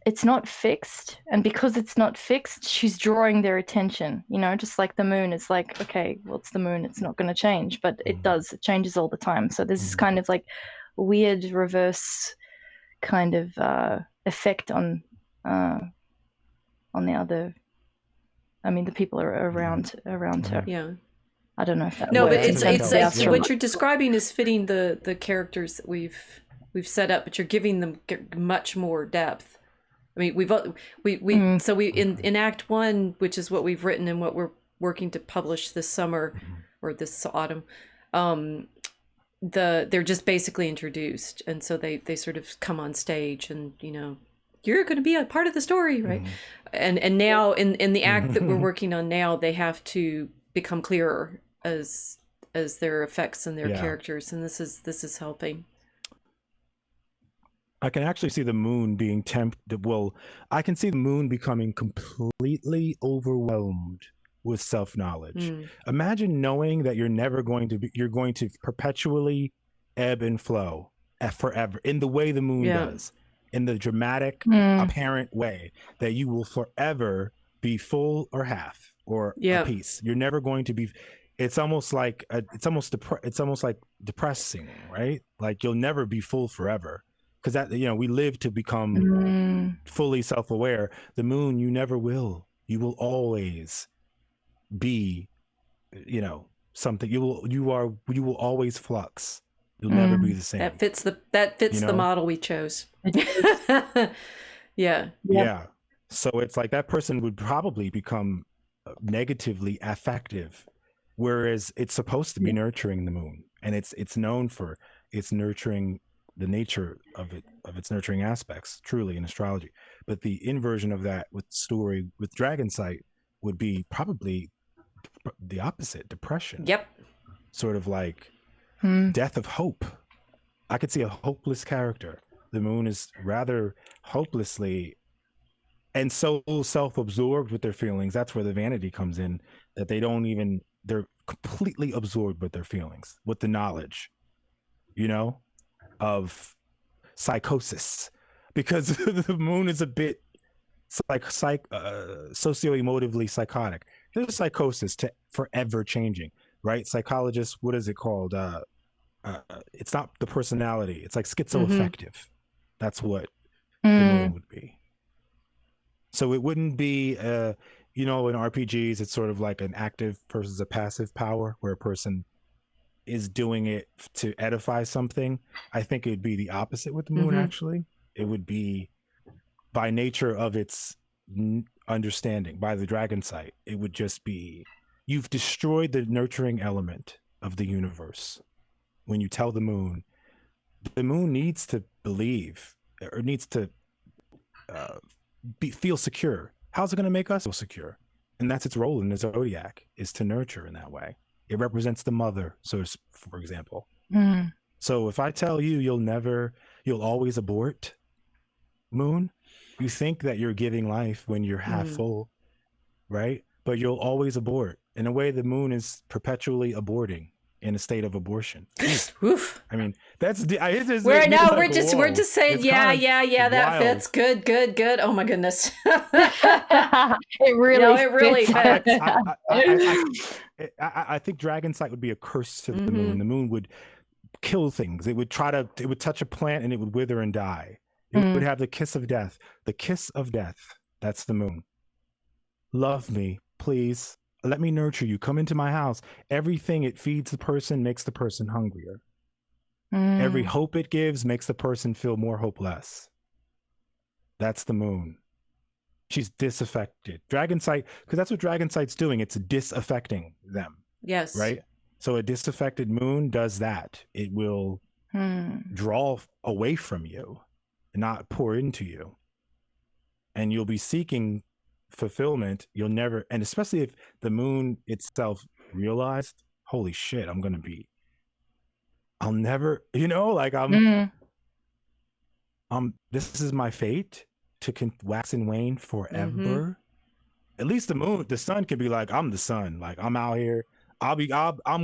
it's not fixed, and because it's not fixed, she's drawing their attention, you know, just like the moon. It's like, okay, well, it's the moon, it's not going to change, but it changes all the time. So there's this kind of like weird reverse kind of effect on the other, I mean, the people are around her. Yeah. I don't know if that no, but works. it's what you're describing is fitting the characters that we've set up, but you're giving them much more depth. I mean, so we in Act 1, which is what we've written and what we're working to publish this summer or this autumn, they're just basically introduced, and so they sort of come on stage, and you know, you're going to be a part of the story, right? And now in the act that we're working on now, they have to become clearer as their effects and their characters, and this is helping. I can actually see the moon being tempted. Well, I can see the moon becoming completely overwhelmed with self-knowledge. Imagine knowing that you're going to perpetually ebb and flow forever in the way the moon does, in the dramatic, apparent way that you will forever be full or half or a piece. You're never going to be. It's almost like depressing, right? Like you'll never be full forever. Because that, you know, we live to become fully self-aware. The moon, you never will. You will always be, you know, something. You will always flux. You'll never be the same. That fits the model we chose. Yeah. So it's like that person would probably become negatively affective, whereas it's supposed to be nurturing the moon, and it's known for its nurturing. The nature of its nurturing aspects, truly, in astrology. But the inversion of that with story with Dragon Sight would be probably the opposite: depression. Yep. Sort of like death of hope. I could see a hopeless character. The moon is rather hopelessly and so self-absorbed with their feelings. That's where the vanity comes in, that they're completely absorbed with their feelings, with the knowledge, you know, of psychosis, because the moon is a bit socio-emotively psychotic. There's psychosis to forever changing, right? Psychologists, what is it called? It's not the personality. It's like schizoaffective. That's what the moon would be. So it wouldn't be, you know, in RPGs, it's sort of like an active versus a passive power, where a person is doing it to edify something. I think it'd be the opposite with the moon. Actually, it would be, by nature of its understanding, by the Dragon Sight, it would just be, you've destroyed the nurturing element of the universe. When you tell the moon needs to believe, or needs to feel secure. How's it going to make us feel secure? And that's its role in the Zodiac, is to nurture in that way. It represents the mother, so for example. Mm. So if I tell you you'll always abort, moon, you think that you're giving life when you're half full, right? But you'll always abort. In a way, the moon is perpetually aborting in a state of abortion. Oof. I mean, that's we're just saying, it's that wild. fits. Good. Oh my goodness. It really fits. I think dragon sight would be a curse to the moon. The moon would kill things. It would touch a plant and it would wither and die. It would have the kiss of death. The kiss of death. That's the moon. Love me, please. Let me nurture you. Come into my house. Everything it feeds the person makes the person hungrier. Every hope it gives makes the person feel more hopeless. That's the moon. She's disaffected. Dragon sight, because that's what dragon sight's doing. It's disaffecting them. Yes. Right? So a disaffected moon does that. It will draw away from you, not pour into you. And you'll be seeking fulfillment. You'll never, and especially if the moon itself realized, holy shit, I'll never, like this is my fate to wax and wane forever. At least the sun can be like, I'm the sun. Like, I'm out here. I'm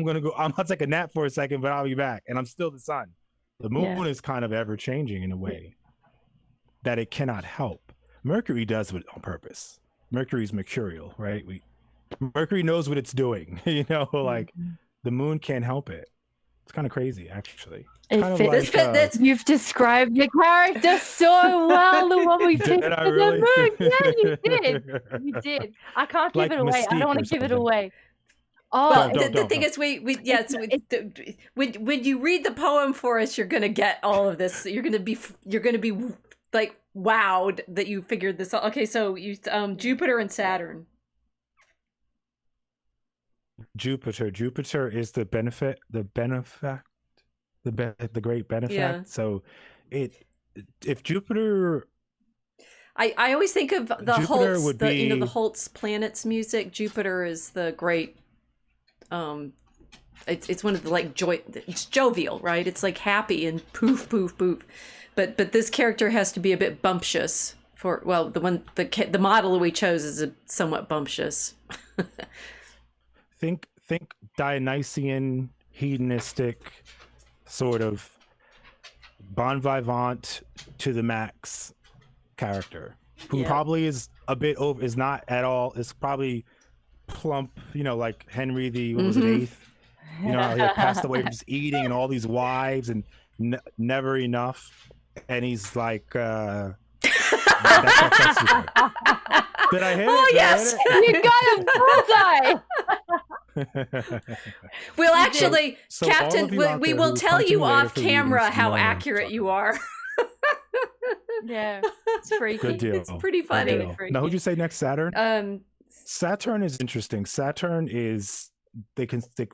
gonna take a nap for a second, but I'll be back. And I'm still the sun. The moon is kind of ever changing in a way that it cannot help. Mercury does it on purpose. Mercury's mercurial, right? Mercury knows what it's doing, like the moon can't help it. It's kind of crazy, actually. You've described the character so well, the one we picked for the moon. Yeah, you did. I can't give it away. I don't want to give it away. Oh, well, the thing is, when you read the poem for us, you're gonna get all of this. You're gonna be like wowed that you figured this out. Okay, so you Jupiter and Saturn. Jupiter is the great benefact. Yeah. So if Jupiter, I always think of the Jupiter Holtz, would the Holtz planets music. Jupiter is the great. It's one of the it's jovial, right? It's like happy and poof poof poof, but this character has to be a bit bumptious the model we chose is somewhat bumptious. Think Dionysian, hedonistic, sort of bon vivant to the max character, who probably is a bit over, is not at all, is probably plump, like Henry the eighth, he passed away from just eating and all these wives and never enough, and he's like that's did I hit it? Oh, yes. You got a bullseye. We'll actually, So Captain, we will tell you off camera how know accurate you are. Yeah, it's freaky. Good deal. It's pretty funny. Good deal. Now, who'd you say next? Saturn? Saturn is interesting. Saturn is, they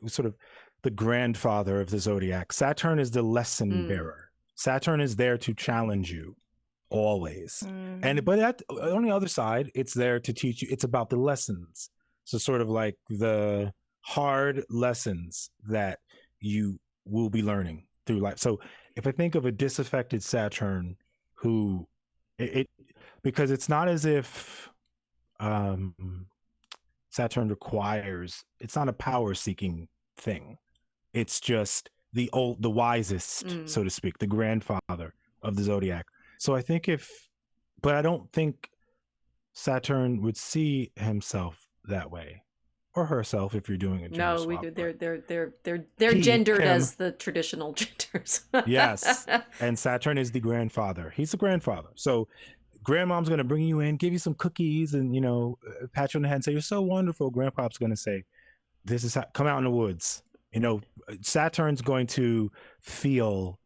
sort of the grandfather of the zodiac. Saturn is the lesson bearer. Saturn is there to challenge you. Always. But on the other side, it's there to teach you. It's about the lessons. So sort of like the hard lessons that you will be learning through life. So if I think of a disaffected Saturn who because it's not as if Saturn requires, it's not a power seeking thing. It's just the wisest, so to speak, the grandfather of the zodiac. So I think but I don't think Saturn would see himself that way, or herself if you're doing a gender swap. No, we do. They're gendered as the traditional genders. Yes, and Saturn is the grandfather. He's the grandfather. So grandmom's gonna bring you in, give you some cookies, and pat you on the head and say you're so wonderful. Grandpa's gonna say, "This is how, come out in the woods." Saturn's going to feel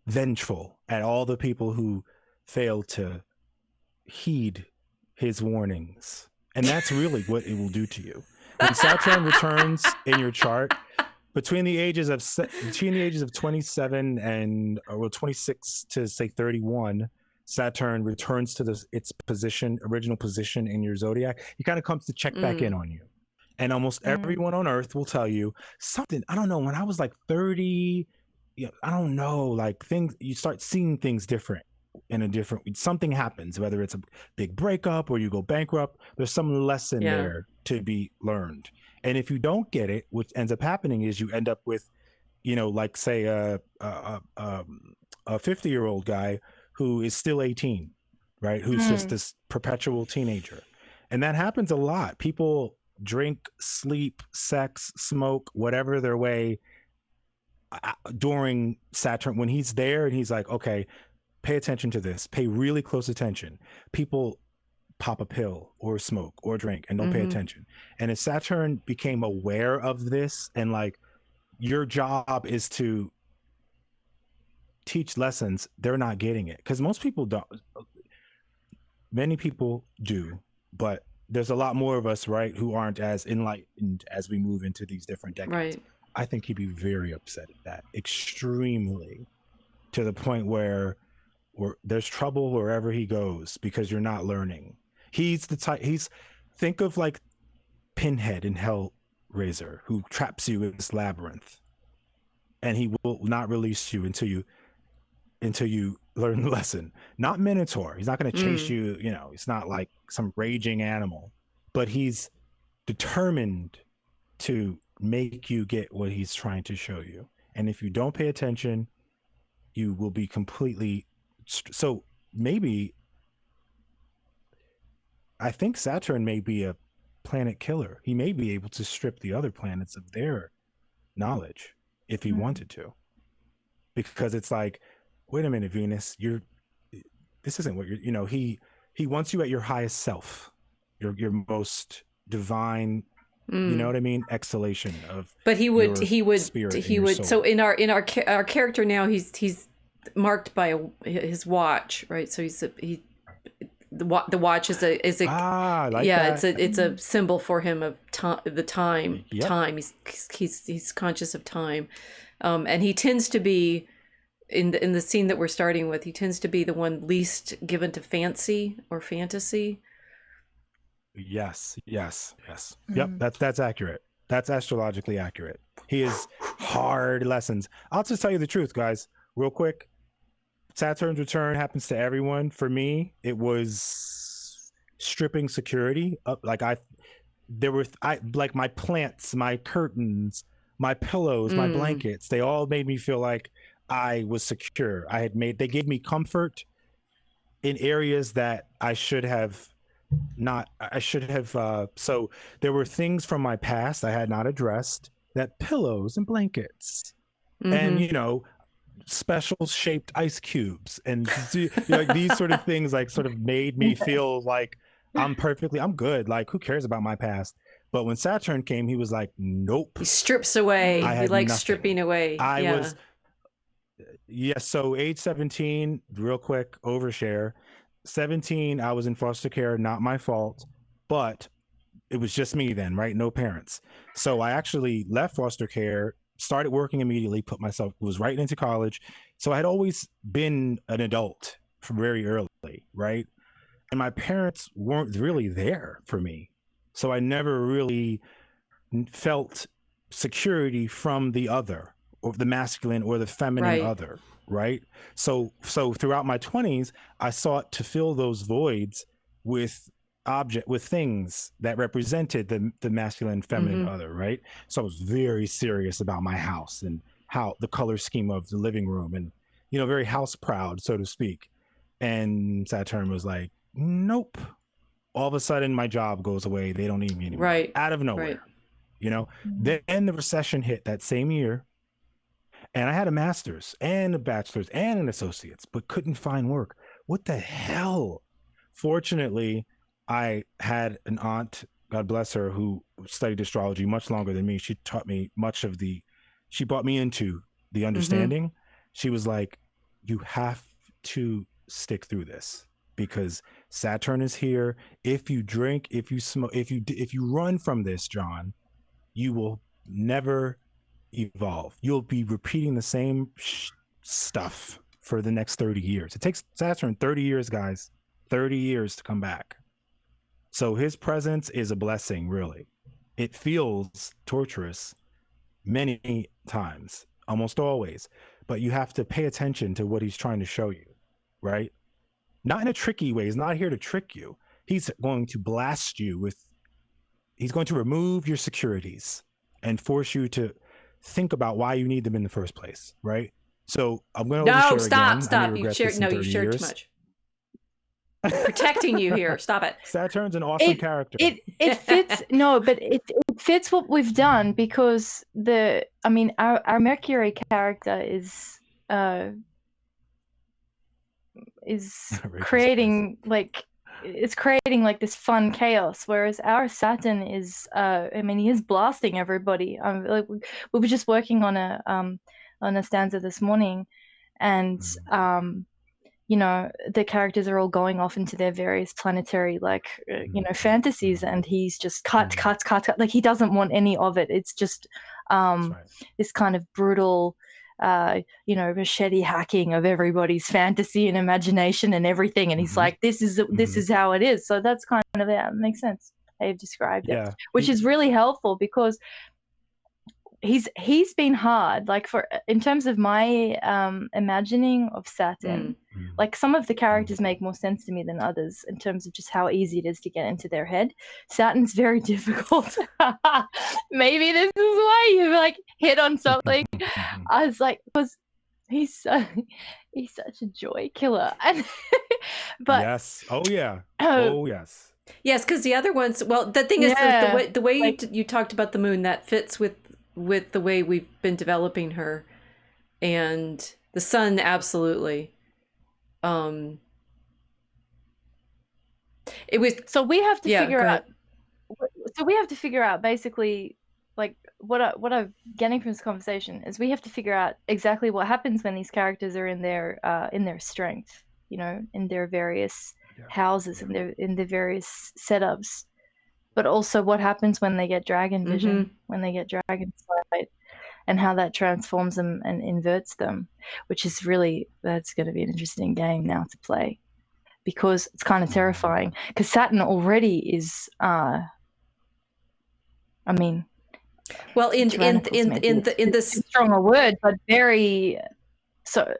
vengeful at all the people who fail to heed his warnings, and that's really what it will do to you when Saturn returns in your chart between the ages of 27 and 26 to say 31. Saturn returns to its original position in your zodiac, he kind of comes to check back in on you. And almost everyone on Earth will tell you something. I don't know. When I was like 30, I don't know, like things, you start seeing things different something happens, whether it's a big breakup or you go bankrupt, there's some lesson there to be learned. And if you don't get it, what ends up happening is you end up with, like say a 50-year-old guy who is still 18, right? Who's just this perpetual teenager. And that happens a lot. People drink, sleep, sex, smoke, whatever their way during Saturn, when he's there and he's like, okay, pay attention to this, pay really close attention. People pop a pill or smoke or drink and don't pay attention. And if Saturn became aware of this and like, your job is to teach lessons, they're not getting it. Because most people don't. Many people do, but there's a lot more of us, right, who aren't as enlightened as we move into these different decades. Right. I think he'd be very upset at that, extremely, to the point where there's trouble wherever he goes because you're not learning. He's the type. Think of like Pinhead in Hellraiser, who traps you in this labyrinth, and he will not release you until you learn the lesson. Not Minotaur. He's not going to chase you. He's not like some raging animal, but he's determined to make you get what he's trying to show you. And if you don't pay attention, you will be completely. So maybe I think Saturn may be a planet killer. He may be able to strip the other planets of their knowledge if he wanted to, because it's like, wait a minute, Venus, this isn't what you're, he wants you at your highest self, your most divine, you know what I mean, exhalation of. But he would soul. So in our character now, he's marked by his watch, right? So the watch is a like that. it's a symbol for him of the time. Yep. Time. He's conscious of time, and he tends to be in the scene that we're starting with. He tends to be the one least given to fancy or fantasy. Yes. Yep, that's accurate. That's astrologically accurate. He is hard lessons. I'll just tell you the truth, guys, real quick. Saturn's return happens to everyone. For me, it was stripping security up. Like I like my plants, my curtains, my pillows, my blankets, they all made me feel like I was secure. They gave me comfort in areas that I should have so there were things from my past I had not addressed, that pillows and blankets and special shaped ice cubes and like these sort of things like sort of made me feel like I'm good, like who cares about my past. But when Saturn came, he was like, nope, he strips away. He likes nothing. stripping away. So age 17, real quick overshare. 17, I was in foster care, not my fault, but it was just me then, right? No parents. So I actually left foster care, started working immediately, was right into college. So I had always been an adult from very early, right? And my parents weren't really there for me. So I never really felt security from the other, or the masculine or the feminine other. Right. So throughout my 20s, I sought to fill those voids with things that represented the masculine and feminine other. Right. So I was very serious about my house and how the color scheme of the living room and, very house proud, so to speak. And Saturn was like, nope. All of a sudden my job goes away. They don't need me anymore. Right. Out of nowhere. Then the recession hit that same year. And I had a master's and a bachelor's and an associate's, but couldn't find work. What the hell? Fortunately, I had an aunt, God bless her, who studied astrology much longer than me. She taught me she brought me into the understanding. She was like, you have to stick through this because Saturn is here. If you drink, if you smoke, if you run from this, John, you will never evolve. You'll be repeating the same stuff for the next 30 years. It takes Saturn 30 years, guys, 30 years to come back. So his presence is a blessing, really. It feels torturous many times, almost always, but you have to pay attention to what he's trying to show you, right? Not in a tricky way. He's not here to trick you. He's going to blast you with, he's going to remove your securities and force you to think about why you need them in the first place, right? So I'm going to overshare again. Stop. You shared too much. Protecting you here. Stop it. Saturn's an awesome character. It fits. No, but it fits what we've done, because our Mercury character is creating like this fun chaos, whereas our Saturn is he is blasting everybody. Like we were just working on a stanza this morning, and the characters are all going off into their various planetary fantasies, and he's just cut. Like he doesn't want any of it. It's just this kind of brutal machete hacking of everybody's fantasy and imagination and everything, and he's like, this is how it is. So that's kind of it makes sense how you've described it, which is really helpful, because he's been hard, like in terms of my imagining of Saturn. Like some of the characters make more sense to me than others in terms of just how easy it is to get into their head. Saturn's very difficult. Maybe this is why you like hit on something. I was like, because he's such a joy killer. But yes, yes, because the other ones. Well, the thing is, the way you talked about the moon, that fits with the way we've been developing her, and the sun, absolutely. It was so we have to figure out. So we have to figure out basically, like what I'm getting from this conversation is we have to figure out exactly what happens when these characters are in their strength, in their various houses, in their various setups, but also what happens when they get dragon vision, when they get dragon sight, and how that transforms them and inverts them, which is that's going to be an interesting game now to play, because it's kind of terrifying, because Saturn already is well, in this stronger word, but very so.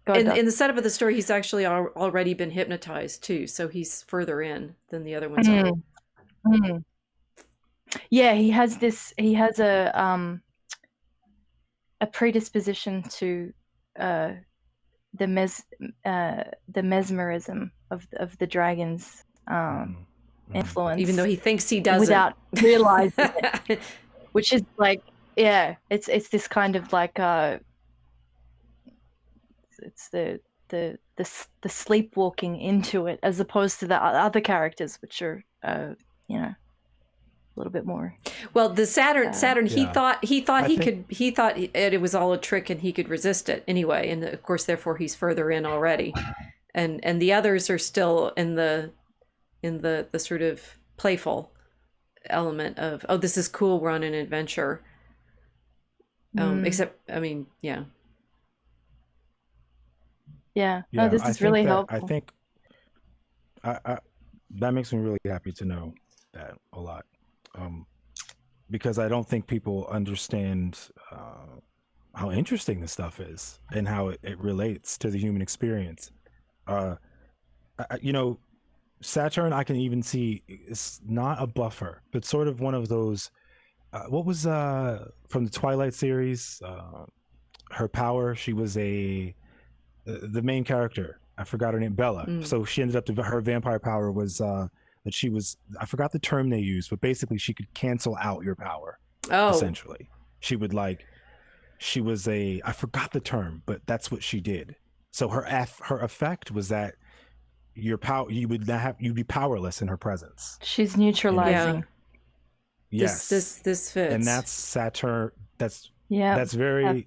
In the setup of the story, he's actually already been hypnotized too, so he's further in than the other ones are. Yeah, he has a predisposition to the mesmerism of the dragon's influence, even though he thinks he doesn't, without realizing it, which is like, it's this kind of like it's the sleepwalking into it, as opposed to the other characters, which are a little bit more. Well, the Saturn, he thought it was all a trick and he could resist it anyway, and of course, therefore, he's further in already, and the others are still in the sort of playful element of, oh, this is cool, we're on an adventure. Except, no, this is really helpful. I think that makes me really happy to know that a lot. Because I don't think people understand how interesting this stuff is and how it relates to the human experience. Saturn, I can even see, is not a buffer, but sort of one of those. What was from the Twilight series? Her power. She was the main character. I forgot her name, Bella. So she ended up her vampire power was. That she was, I forgot the term they used, but basically she could cancel out your power. Essentially. She would I forgot the term, but that's what she did. So her effect was that your power, you'd be powerless in her presence. She's neutralizing. Yes. This fits. And that's Saturn. That's very,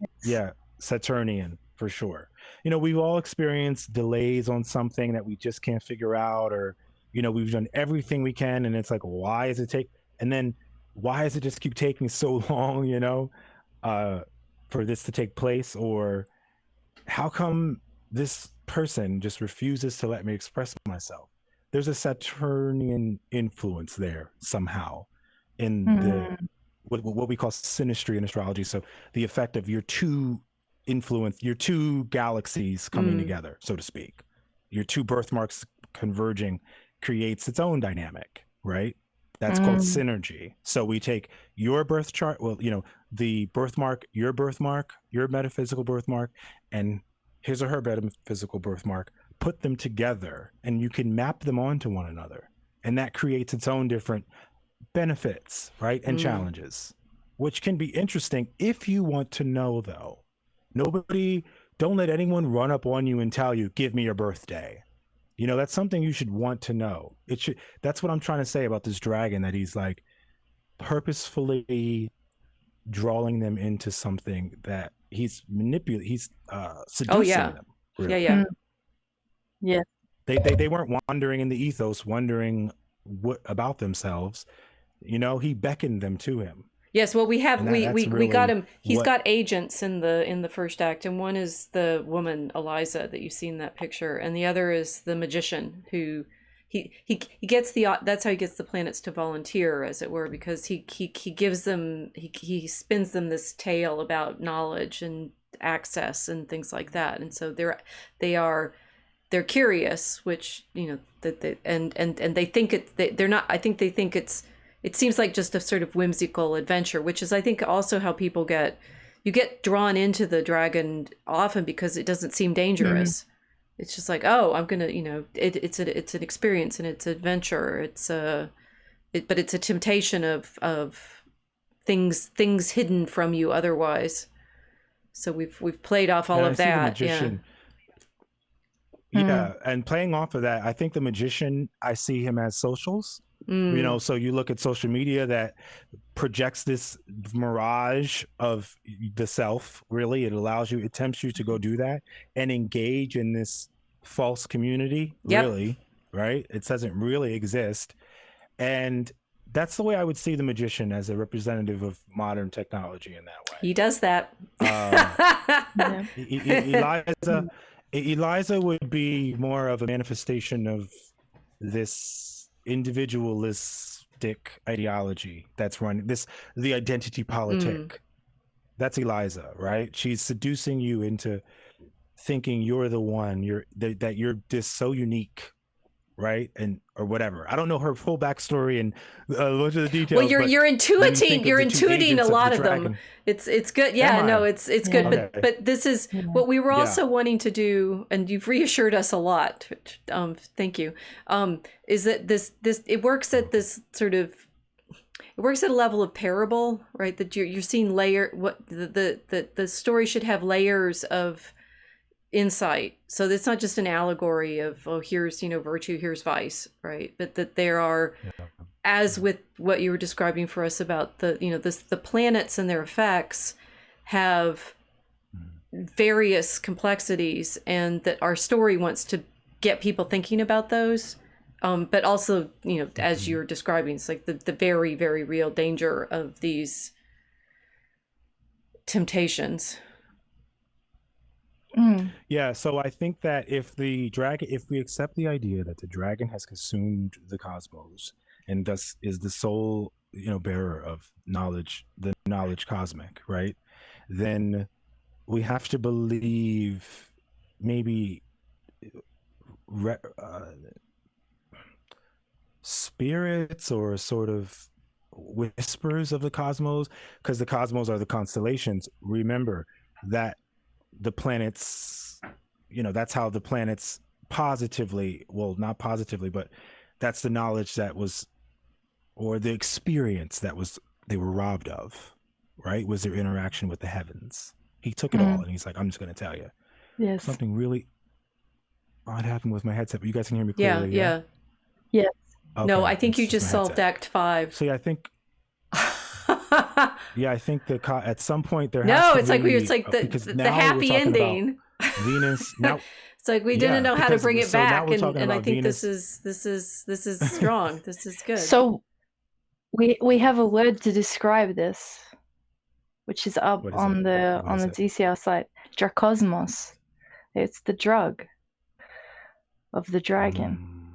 Saturnian for sure. We've all experienced delays on something that we just can't figure out, or we've done everything we can, and it's like, why does it take? And then why does it just keep taking so long, for this to take place? Or how come this person just refuses to let me express myself? There's a Saturnian influence there somehow in the what we call synastry in astrology. So the effect of your two galaxies coming together, so to speak. Your two birthmarks converging creates its own dynamic, right? That's called synergy. So we take your birth chart, well, the birthmark, your metaphysical birthmark, and his or her metaphysical birthmark, put them together, and you can map them onto one another. And that creates its own different benefits, right? And challenges, which can be interesting if you want to know, though. Don't let anyone run up on you and tell you, give me your birthday. That's something you should want to know. That's what I'm trying to say about this dragon, that he's like purposefully drawing them into something that he's seducing them. Really. Yeah. Yeah. They weren't wandering in the ethos, wondering what about themselves. He beckoned them to him. Yes, well, we really got him. He's got agents in the first act, and one is the woman Eliza that you've seen that picture, and the other is the magician who he gets that's how he gets the planets to volunteer, as it were, because he gives them he spins them this tale about knowledge and access and things like that, and so they're curious, which that they and they think they're not. I think they think it seems like just a sort of whimsical adventure, which is, I think, also how people get drawn into the dragon often, because it doesn't seem dangerous. It's just like, oh, I'm gonna, it's an experience and it's an adventure. But it's a temptation of things hidden from you otherwise. So we've played off all of that. Yeah, and playing off of that, I think the magician, I see him as socials. So you look at social media that projects this mirage of the self. Really, it tempts you to go do that and engage in this false community. Really, right? It doesn't really exist, and that's the way I would see the magician, as a representative of modern technology in that way. He does that. Eliza would be more of a manifestation of this individualistic ideology that's running the identity politic. That's Eliza, right? She's seducing you into thinking you're the one, that you're just so unique, right? Or whatever. I don't know her full backstory and much of the details. Well, you're intuiting a lot of them. It's good. Yeah, no, it's good. Okay. But this is what we were also wanting to do, and you've reassured us a lot. Thank you. Is that this it works at this sort of, it works at a level of parable, right? That you're seeing the story should have layers of insight, so it's not just an allegory of, oh, here's virtue, here's vice, right? But that there are, as with what you were describing for us about the planets and their effects have various complexities, and that our story wants to get people thinking about those, but also as you're describing, it's like the very, very real danger of these temptations. Yeah, so I think that if we accept the idea that the dragon has consumed the cosmos and thus is the sole, bearer of knowledge, the knowledge cosmic, right? Then we have to believe maybe spirits or sort of whispers of the cosmos, because the cosmos are the constellations. Remember that the planets, that's how the planets positively, well, not positively, but that's the knowledge that was, or the experience that was, they were robbed of, right? Was their interaction with the heavens. He took it all, and he's like, I'm just going to tell you. Yes. Something really odd happened with my headset, but you guys can hear me clearly. Yeah. Okay, no, I think you just solved Act 5. So I think I think at some point there. It's like the happy ending. Venus. Now it's like we didn't know how to bring it back, and I think Venus. This is strong. This is good. So we have a word to describe this, which is up on the DCR site. Dracosmos. It's the drug of the dragon.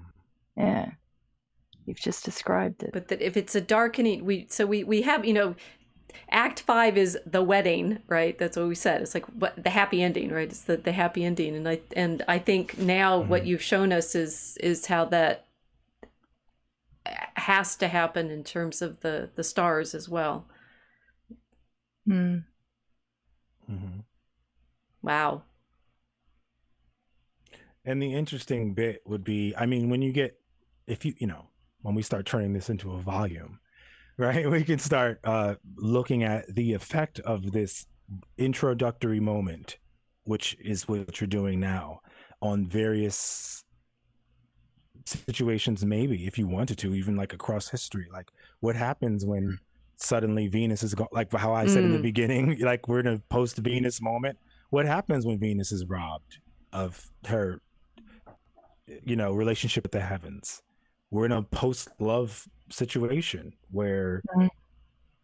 Yeah. You've just described it. But that if it's a darkening, we have, you know, Act 5 is the wedding, right? That's what we said. It's like the happy ending, right? It's the happy ending, and I think now what you've shown us is how that has to happen in terms of the stars as well. Wow. And the interesting bit would be, I mean, when you get, if you know, when we start turning this into a volume, right, we can start looking at the effect of this introductory moment, which is what you're doing now, on various situations, maybe if you wanted to, even like across history. Like what happens when suddenly Venus is like how I said in the beginning, like we're in a post-Venus moment. What happens when Venus is robbed of her, you know, relationship with the heavens? We're in a post-love situation where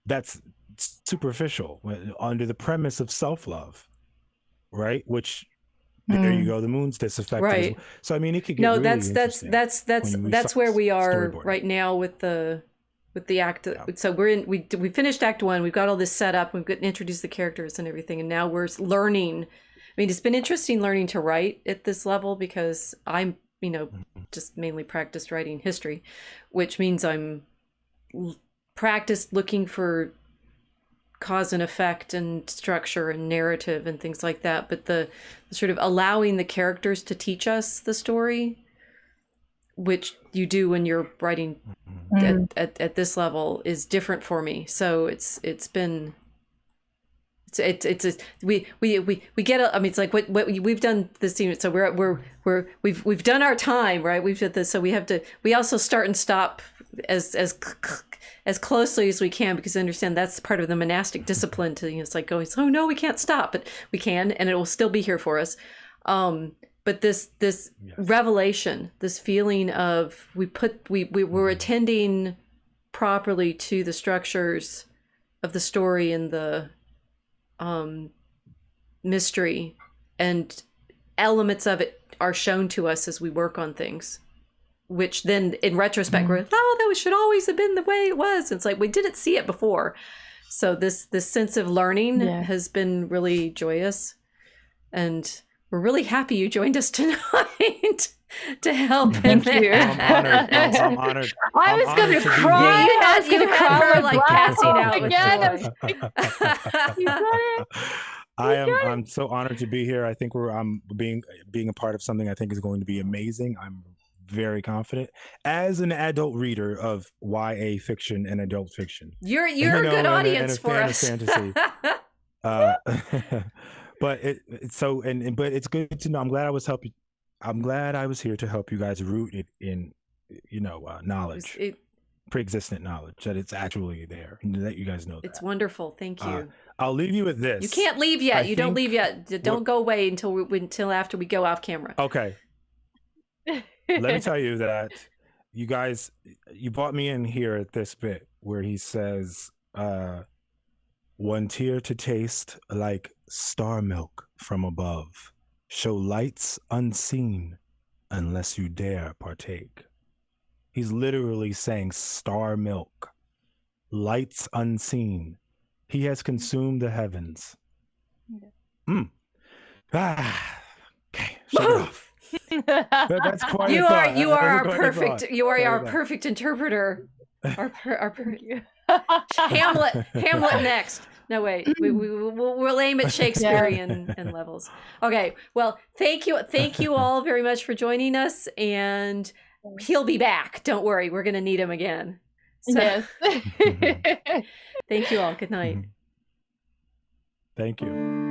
that's superficial, under the premise of self-love, right? Which there you go, the moon's disaffected. Right. So I mean, it could get really interesting. That's where we are right now with the act. Yeah. So we finished Act 1. We've got all this set up. We've got introduced the characters and everything, and now we're learning. I mean, it's been interesting learning to write at this level because I'm, you know, just mainly practiced writing history, which means I'm practiced looking for cause and effect and structure and narrative and things like that. But the sort of allowing the characters to teach us the story, which you do when you're writing at this level, is different for me. So we get I mean, it's like what we've done this scene. So we've done our time, right? We've done this, so we also start and stop as closely as we can, because I understand that's part of the monastic discipline to, you know, it's like going, oh no, we can't stop, but we can, and it will still be here for us. But this yes. revelation, this feeling of we were attending properly to the structures of the story and the mystery, and elements of it are shown to us as we work on things, which then in retrospect we're like, oh, that should always have been the way it was. It's like we didn't see it before. So this sense of learning has been really joyous, and we're really happy you joined us tonight to help in that. I'm honored. I was going to cry. You had her like passing out with joy. I'm so honored to be here. I think I'm being a part of something I think is going to be amazing. I'm very confident as an adult reader of YA fiction and adult fiction. You're a good audience for us. Fantasy. But but it's good to know. I'm glad I was here to help you guys root it in, you know, knowledge, pre-existent knowledge, that it's actually there, and that you guys know that. It's wonderful. Thank you. I'll leave you with this. You can't leave yet. You don't leave yet. Don't go away until after we go off camera. Okay. Let me tell you that you guys, you brought me in here at this bit where he says, one tear to taste like star milk from above, show lights unseen unless you dare partake. He's literally saying star milk, lights unseen. He has consumed the heavens. Okay, shut it off. That's quite you are our perfect interpreter. Hamlet next. No, wait. We'll aim at Shakespearean and levels. Okay. Well, thank you all very much for joining us, and he'll be back. Don't worry, we're gonna need him again. So, yes. Thank you all. Good night. Thank you.